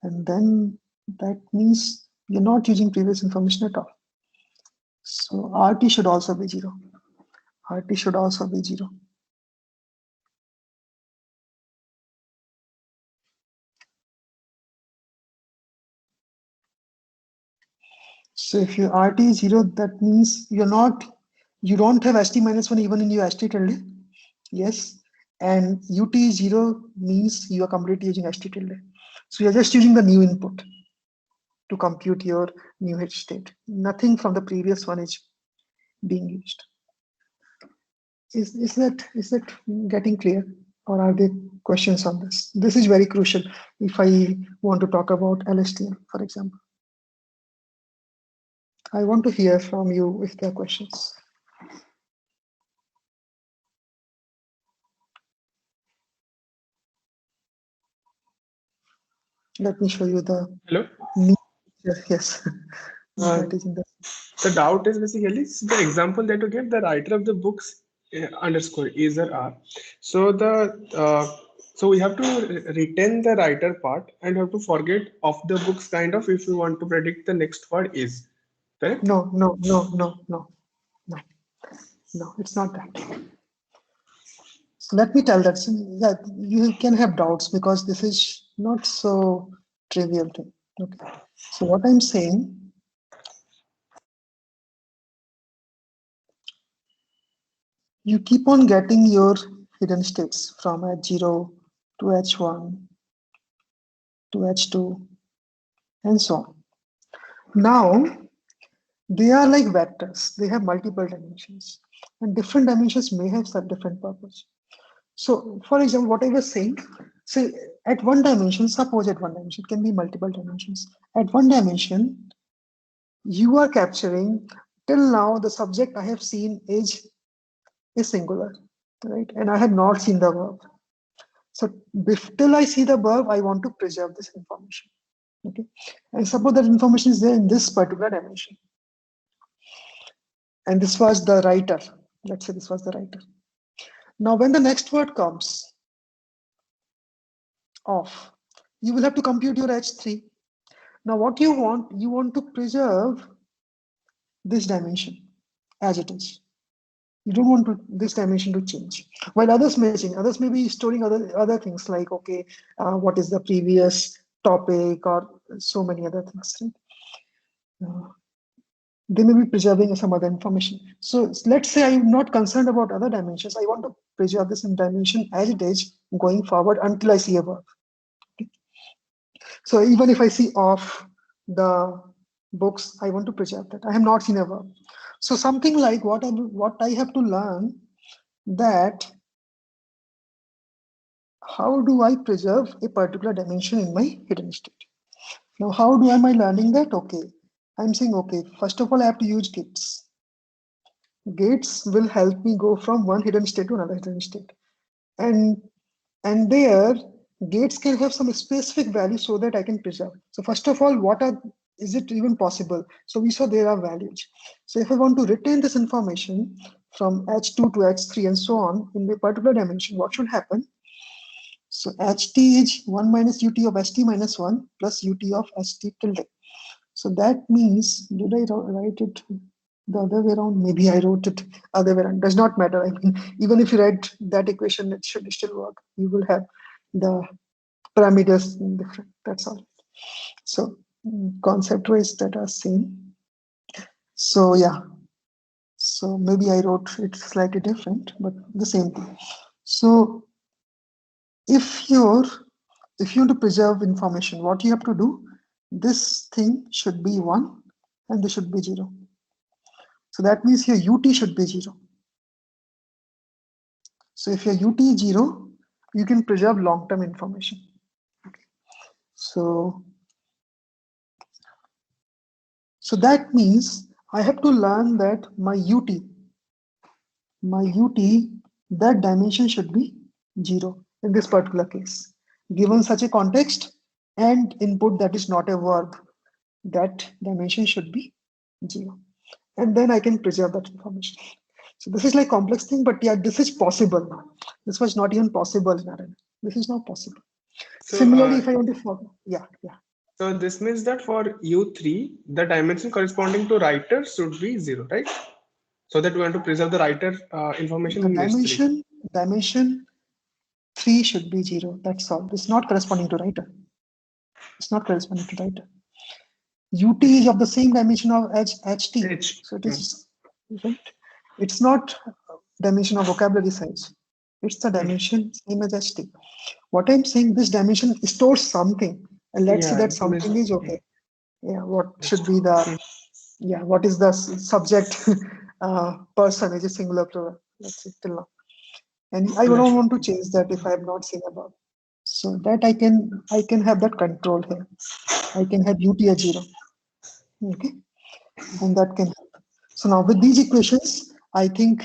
A: And then that means you're not using previous information at all. So RT should also be 0. RT should also be 0. So if your RT is 0, that means you don't have ST minus 1 even in your ST tilde. Yes. And UT is 0 means you are completely using ST tilde. So you're just using the new input to compute your new H state. Nothing from the previous one is being used. Is that getting clear, or are there questions on this? This is very crucial if I want to talk about LSTM, for example. I want to hear from you if there are questions. Let me show you the
E: Hello.
A: yes.
E: The doubt is basically the example that you get, the writer of the books underscore is or are. So so we have to retain the writer part and have to forget of the books kind of if you want to predict the next word is. Correct?
A: No, it's not that. So let me tell that you can have doubts because this is not so trivial thing. Okay. So what I'm saying, you keep on getting your hidden states from H0 to H1 to H2 and so on. Now they are like vectors. They have multiple dimensions, and different dimensions may have some different purpose. So for example, what I was saying, say at one dimension, suppose at one dimension, it can be multiple dimensions. At one dimension, you are capturing, till now the subject I have seen is singular, right? And I have not seen the verb. So till I see the verb, I want to preserve this information. Okay. And suppose that information is there in this particular dimension. And this was the writer. Let's say this was the writer. Now, when the next word comes, off, you will have to compute your H3. Now, what you want to preserve this dimension as it is. You don't want this dimension to change. While others may change, others may be storing other things like, okay, what is the previous topic or so many other things. Right? They may be preserving some other information. So let's say I'm not concerned about other dimensions. I want to preserve this dimension as it is going forward until I see a verb. Okay. So even if I see off the books, I want to preserve that. I have not seen a verb. So something like what I have to learn, that how do I preserve a particular dimension in my hidden state? Now, how am I learning that? Okay, I'm saying, okay, first of all, I have to use gates. Gates will help me go from one hidden state to another hidden state. And there, gates can have some specific value so that I can preserve. So first of all, is it even possible? So we saw there are values. So if I want to retain this information from H2 to H3 and so on in a particular dimension, what should happen? So HT is 1 minus UT of ST minus 1 plus UT of ST tilde. So that means, did I write it the other way around? Maybe I wrote it other way around. Does not matter. I mean, even if you write that equation, it should still work. You will have the parameters different. That's all. So concept-wise, that are same. So yeah. So maybe I wrote it slightly different, but the same thing. So if you want to preserve information, what you have to do, this thing should be 1 and this should be 0. So that means here UT should be 0. So if your UT is 0, you can preserve long-term information. Okay. So that means I have to learn that my UT, that dimension should be 0 in this particular case. Given such a context and input that is not a verb, that dimension should be 0. And then I can preserve that information. So this is like complex thing, but yeah, this is possible now. This was not even possible in RNA. This is not possible. So, similarly, if I want to follow, yeah.
E: So this means that for U3, the dimension corresponding to writer should be 0, right? So that we want to preserve the writer information
A: The
E: in
A: dimension 3 should be 0. That's all. It's not corresponding to writer. It's not corresponding to writer. UT is of the same dimension of HT.
E: H.
A: So it is, right? It's not dimension of vocabulary size. It's the dimension same as HT. What I'm saying, this dimension stores something, and let's say
E: Yeah,
A: that something is okay. Yeah, what should be the, yeah, what is the subject person is a singular plural, let's say till now. And I don't want to change that if I have not seen above. So that I can have that control here. I can have UT as 0. Okay, and that can help. So now with these equations, I think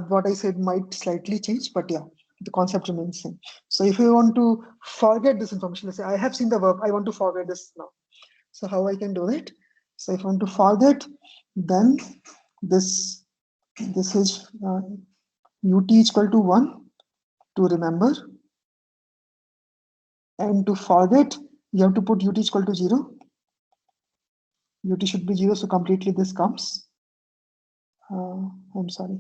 A: what I said might slightly change, but yeah, the concept remains same. So if you want to forget this information, let's say I have seen the verb, I want to forget this now. So how I can do it? So if I want to forget, then this is UT is equal to 1 to remember, and to forget you have to put UT is equal to 0. UT should be 0, so completely this comes. I'm sorry.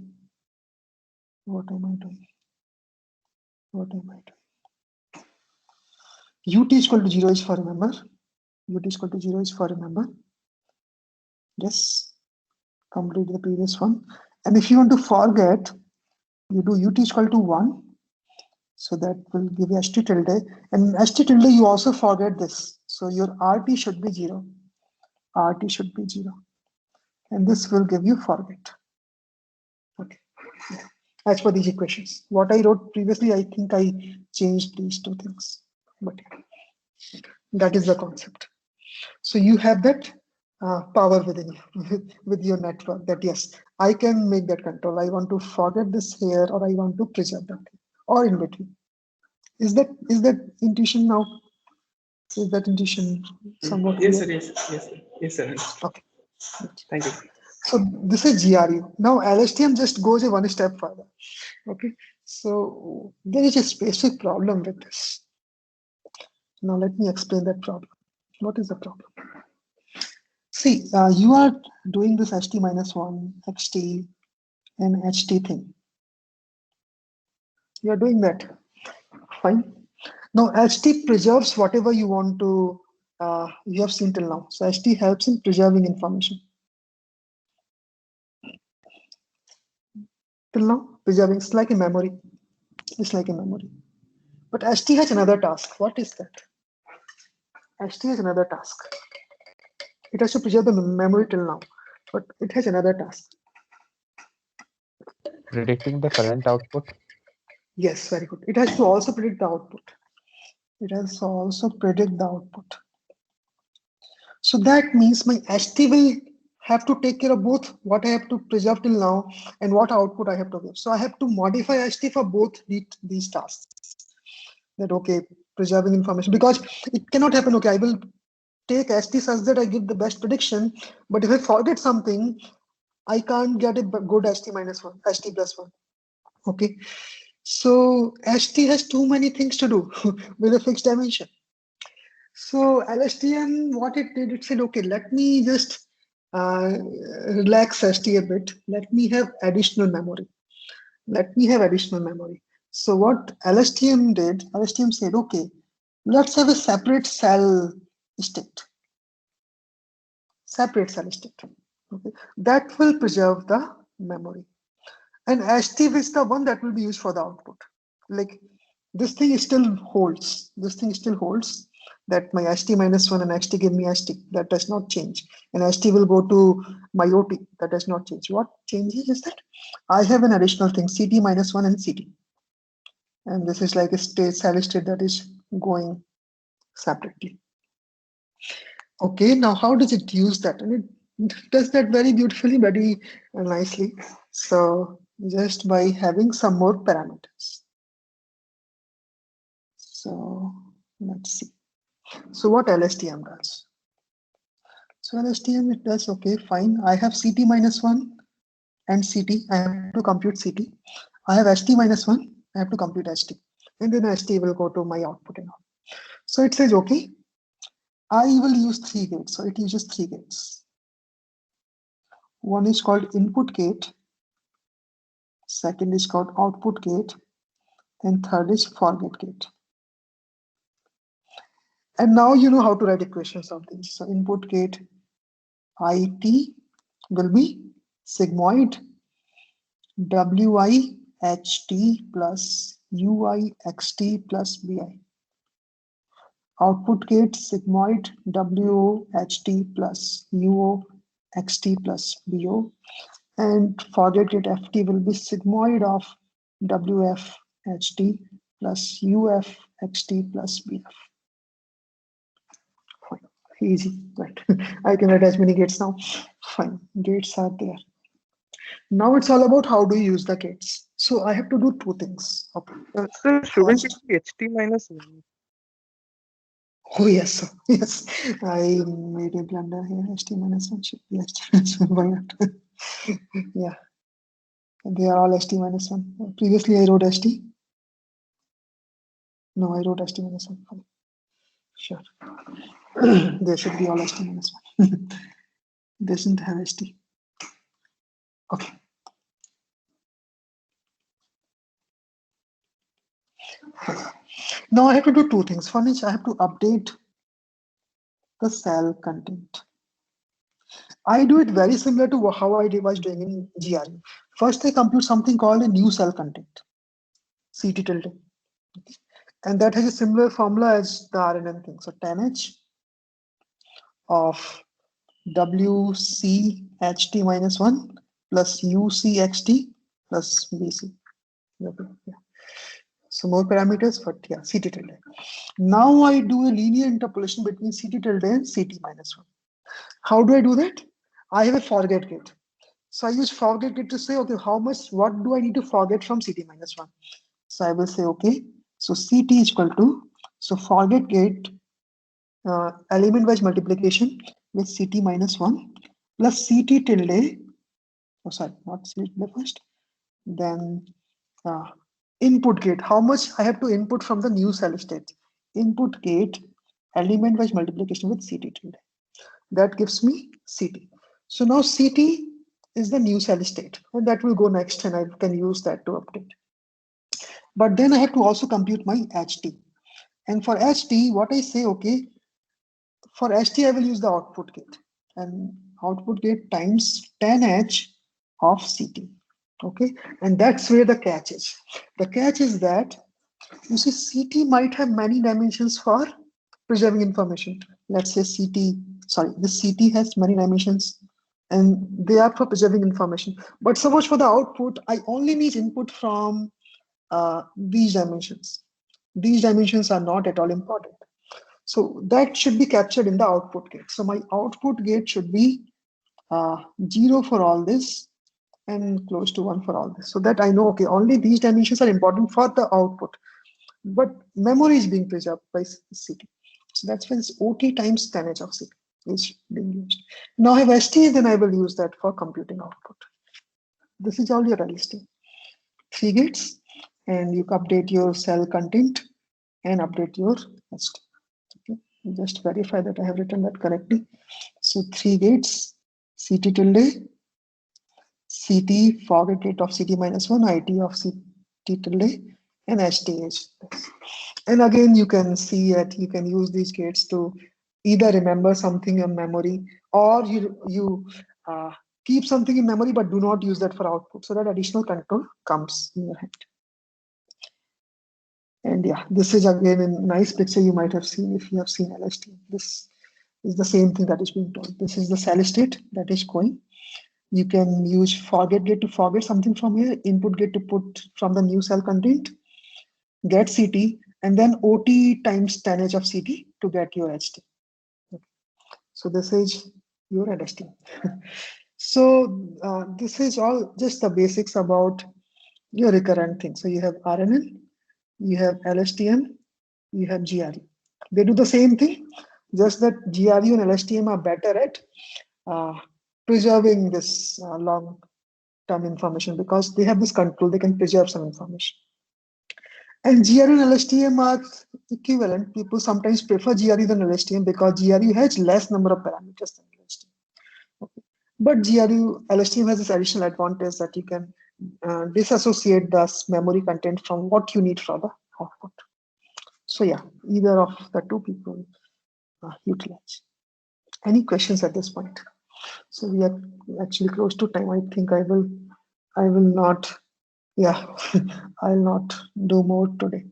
A: What am I doing? What am I doing? UT is equal to 0 is for remember. UT is equal to 0 is for remember. Yes, complete the previous one. And if you want to forget, you do UT is equal to 1. So that will give you HT tilde. And HT tilde, you also forget this. So your RT should be 0. RT should be 0. And this will give you forget. Okay. As per these equations. What I wrote previously, I think I changed these two things. But that is the concept. So you have that power within you, with your network, that yes, I can make that control. I want to forget this here, or I want to preserve that, or in between. Is that intuition now? Is that intuition somewhat clear?
E: Yes, sir. Yes, sir.
A: Okay.
E: Thank you.
A: So this is GRU. Now LSTM just goes one step further. Okay. So there is a specific problem with this. Now let me explain that problem. What is the problem? See, you are doing this HT minus 1, XT, and HT thing. You are doing that. Fine. Now HT preserves whatever you want to, you have seen till now. So HT helps in preserving information. Till now, preserving, it's like a memory. It's like a memory. But HT has another task. What is that? HT has another task. It has to preserve the memory till now, but it has another task.
B: Predicting the current output.
A: Yes, very good. It has to also predict the output. It has to also predict the output. So that means my HT will have to take care of both what I have to preserve till now and what output I have to give. So I have to modify HT for both these tasks. That okay, preserving information, because it cannot happen. Okay, I will take HT such that I give the best prediction, but if I forget something, I can't get a good HT minus 1, HT plus 1. Okay, so HT has too many things to do with a fixed dimension. So LSTM, what it did, it said, okay, let me just relax HT a bit. Let me have additional memory. Let me have additional memory. So what LSTM did, LSTM said, okay, let's have a separate cell state. Separate cell state. Okay, that will preserve the memory. And HT is the one that will be used for the output. Like this thing still holds. This thing still holds. That my HT minus 1 and HT give me HT. That does not change. And HT will go to my OT. That does not change. What changes is that I have an additional thing, CT minus 1 and CT. And this is like a state, cell state that is going separately. Okay, now how does it use that? And it does that very beautifully, very nicely. So just by having some more parameters. So let's see. So what LSTM does? So LSTM, it does, okay, fine. I have CT minus 1 and CT. I have to compute CT. I have HT minus 1. I have to compute HT. And then HT will go to my output and all. So it says, okay, I will use 3 gates. So it uses 3 gates. One is called input gate. Second is called output gate. And third is forget gate. And now you know how to write equations of these. So input gate IT will be sigmoid WIHT plus UIXT plus BI. Output gate sigmoid WOHT plus UOXT plus BO. And forget gate FT will be sigmoid of WFHT plus UFXT plus BF. Fine. Easy, right? I can write as many gates now. Fine, gates are there. Now it's all about how do you use the gates. So I have to do two things. Okay.
B: Sir, shouldn't it
A: First,
B: be HT minus 1?
A: oh yes, sir. Yes, I made a blunder here. HT minus 1 should be HT minus 1. Why not? Yeah, they are all HT minus 1. Previously I wrote HT. No, I wrote HT minus 1. Fine. Sure. They should be all HT minus 1. Doesn't have HT. Okay. Now I have to do two things. One is I have to update the cell content. I do it very similar to how I was doing in GRE. First, I compute something called a new cell content, CT tilde. And that has a similar formula as the RNN thing. So 10H of WCHT minus 1 plus UCXT plus BC. Okay. Yeah. So more parameters, but yeah, CT tilde. Now I do a linear interpolation between CT tilde and CT minus 1. How do I do that? I have a forget gate. So I use forget gate to say, okay, what do I need to forget from CT minus 1? So I will say, okay, so CT is equal to, so forget gate element wise multiplication with CT minus 1 plus CT tilde, oh sorry, not CT tilde first, then input gate, how much I have to input from the new cell state. Input gate element wise multiplication with CT tilde. That gives me CT. So now CT is the new cell state, and that will go next, and I can use that to update. But then I have to also compute my HT. And for HT, what I say, okay, for HT, I will use the output gate, and output gate times 10H of CT. Okay, and that's where the catch is. The catch is that you see CT might have many dimensions for preserving information. Let's say this CT has many dimensions and they are for preserving information. But suppose for the output, I only need input from these dimensions. These dimensions are not at all important. So that should be captured in the output gate. So my output gate should be 0 for all this and close to 1 for all this. So that I know, okay, only these dimensions are important for the output, but memory is being preserved by CT. So that's why it's OT times 10H of CT is being used. Now I have ST, then I will use that for computing output. This is all your LST. 3 gates, and you update your cell content and update your ST. Okay. Just verify that I have written that correctly. So 3 gates, CT tilde, CT forget gate of CT minus 1, IT of CT tilde, and STH. And again, you can see that you can use these gates to either remember something in memory, or you keep something in memory but do not use that for output, so that additional control comes in your hand. And yeah, this is again a nice picture you might have seen if you have seen LST. This is the same thing that is being told. This is the cell state that is going. You can use forget gate to forget something from here, input gate to put from the new cell content, get CT, and then OT times 10H of CT to get your HT. Okay. So this is your LST. So this is all just the basics about your recurrent thing. So you have RNN, you have LSTM, you have GRE. They do the same thing, just that GRE and LSTM are better at preserving this long-term information because they have this control, they can preserve some information. And GRE and LSTM are equivalent. People sometimes prefer GRE than LSTM because GRE has less number of parameters than LSTM. Okay. But GRE, LSTM has this additional advantage that you can disassociate the memory content from what you need for the output. So yeah, either of the two people utilize. Any questions at this point? So we are actually close to time. I think I will not, yeah, I'll not do more today.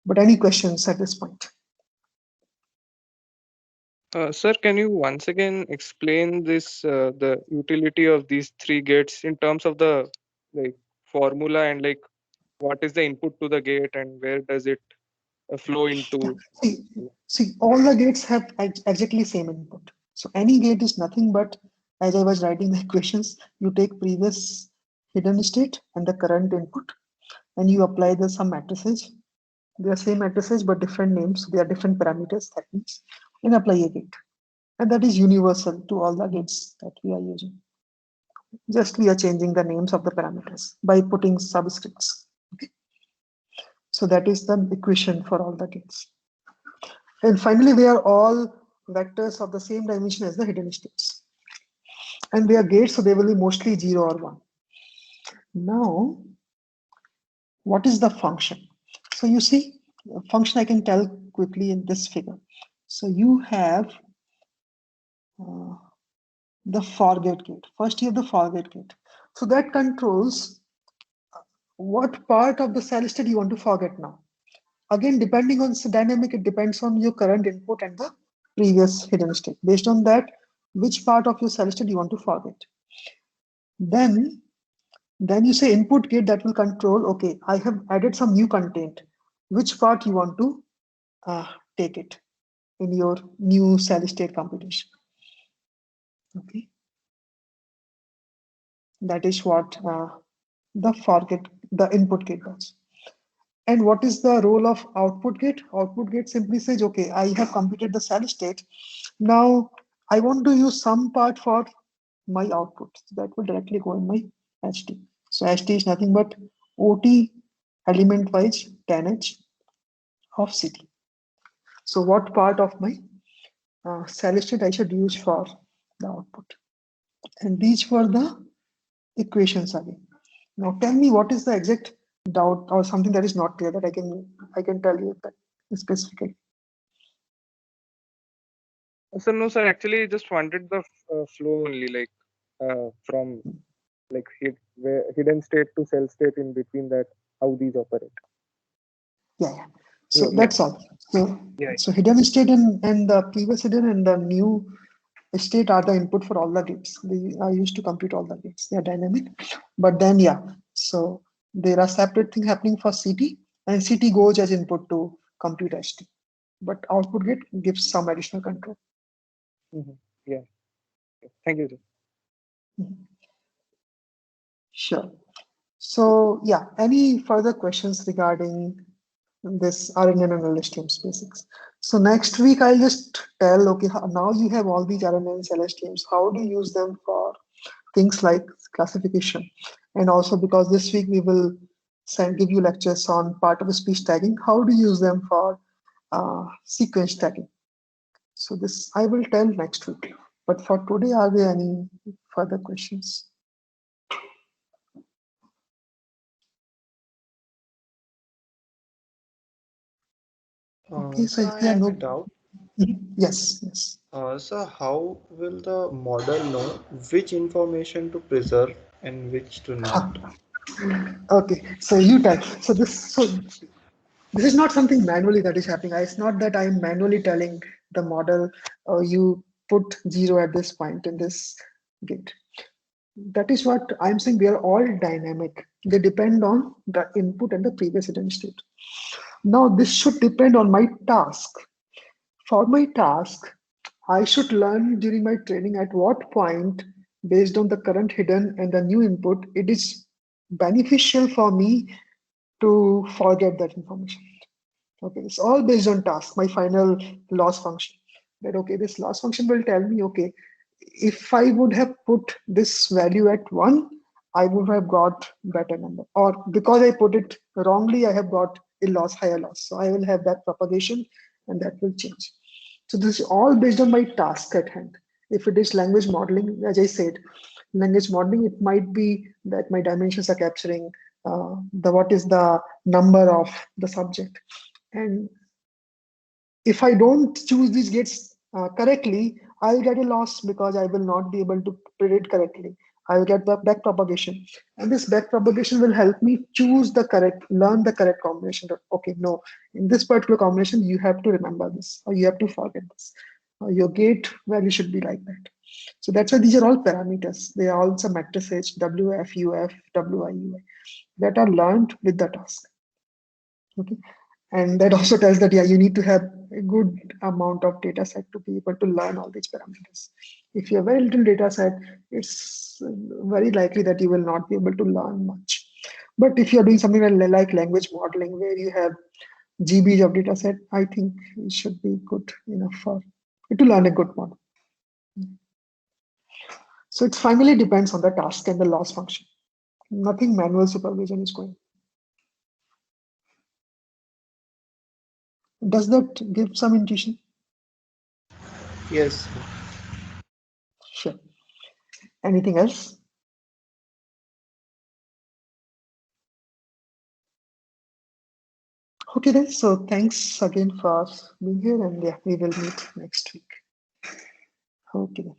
A: But any questions at this point?
F: Sir, can you once again explain this the utility of these three gates in terms of the like formula and like what is the input to the gate and where does it flow into?
A: See, all the gates have exactly same input. So any gate is nothing but, as I was writing the equations, you take previous hidden state and the current input, and you apply the some matrices. They are same matrices but different names. They are different parameters. That means, and apply a gate, and that is universal to all the gates that we are using. Just we are changing the names of the parameters by putting subscripts. Okay. So that is the equation for all the gates. And finally, they are all vectors of the same dimension as the hidden states. And they are gates, so they will be mostly 0 or 1. Now, what is the function? So you see, function I can tell quickly in this figure. So you have the forget gate. First, you have the forget gate. So that controls what part of the cell state you want to forget now. Again, depending on the dynamic, it depends on your current input and the previous hidden state. Based on that, which part of your cell state you want to forget. Then you say input gate that will control, okay, I have added some new content. Which part you want to take it in your new cell state computation. Okay. That is what the input gate does. And what is the role of output gate? Output gate simply says, okay, I have computed the cell state. Now I want to use some part for my output. So that will directly go in my HT. So HT is nothing but OT element wise tan of CT. So what part of my cell state I should use for the output? And these were the equations again. Now tell me what is the exact doubt or something that is not clear that I can tell you that specifically.
F: So no, sir. Actually, just wanted the flow only, like from like hidden state to cell state in between that, how these operate.
A: Yeah. So
F: Yeah.
A: that's all. So
F: Yeah.
A: so hidden state and the previous hidden and the new state are the input for all the gates. They are used to compute all the gates. They are dynamic. But then yeah, so there are separate things happening for CT, and CT goes as input to compute HT. But output gate gives some additional control.
F: Yeah. Thank you, sir.
A: Sure. So yeah, any further questions regarding this RNN and LSTMs basics? So next week I'll just tell, okay, now you have all these RNNs, LSTMs, how do you use them for things like classification? And also because this week we will give you lectures on part of the speech tagging, how do you use them for sequence tagging? So this I will tell next week. But for today, are there any further questions? Okay, so
G: So
A: if
G: I
A: there are
G: have
A: no
G: a doubt.
A: yes.
G: So how will the model know which information to preserve and which to not?
A: Okay, so you tell. So this is not something manually that is happening. It's not that I'm manually telling the model, you put 0 at this point in this gate. That is what I'm saying. They are all dynamic. They depend on the input and the previous hidden state. Now this should depend on my task. For my task, I should learn during my training at what point, based on the current hidden and the new input, it is beneficial for me to forget that information. Okay, it's all based on task, my final loss function. That okay, this loss function will tell me, okay, if I would have put this value at 1, I would have got better number. Or because I put it wrongly, I have got a loss, higher loss. So I will have that propagation and that will change. So this is all based on my task at hand. If it is language modeling, as I said, language modeling, it might be that my dimensions are capturing what is the number of the subject. And if I don't choose these gates correctly, I'll get a loss because I will not be able to predict correctly. I will get the back propagation. And this back propagation will help me choose the correct, learn the correct combination. Okay, no, in this particular combination, you have to remember this, or you have to forget this. Your gate value should be like that. So that's why these are all parameters. They are also matrices, WF, UF, WI, UI, that are learned with the task. Okay. And that also tells that, yeah, you need to have a good amount of data set to be able to learn all these parameters. If you have very little data set, it's very likely that you will not be able to learn much. But if you're doing something like language modeling, where you have GBs of data set, I think it should be good enough for to learn a good model. So it finally depends on the task and the loss function. Nothing manual supervision is going. Does that give some intuition?
G: Yes.
A: Sure. Anything else? Okay then, so thanks again for being here, and yeah, we will meet next week. Okay then.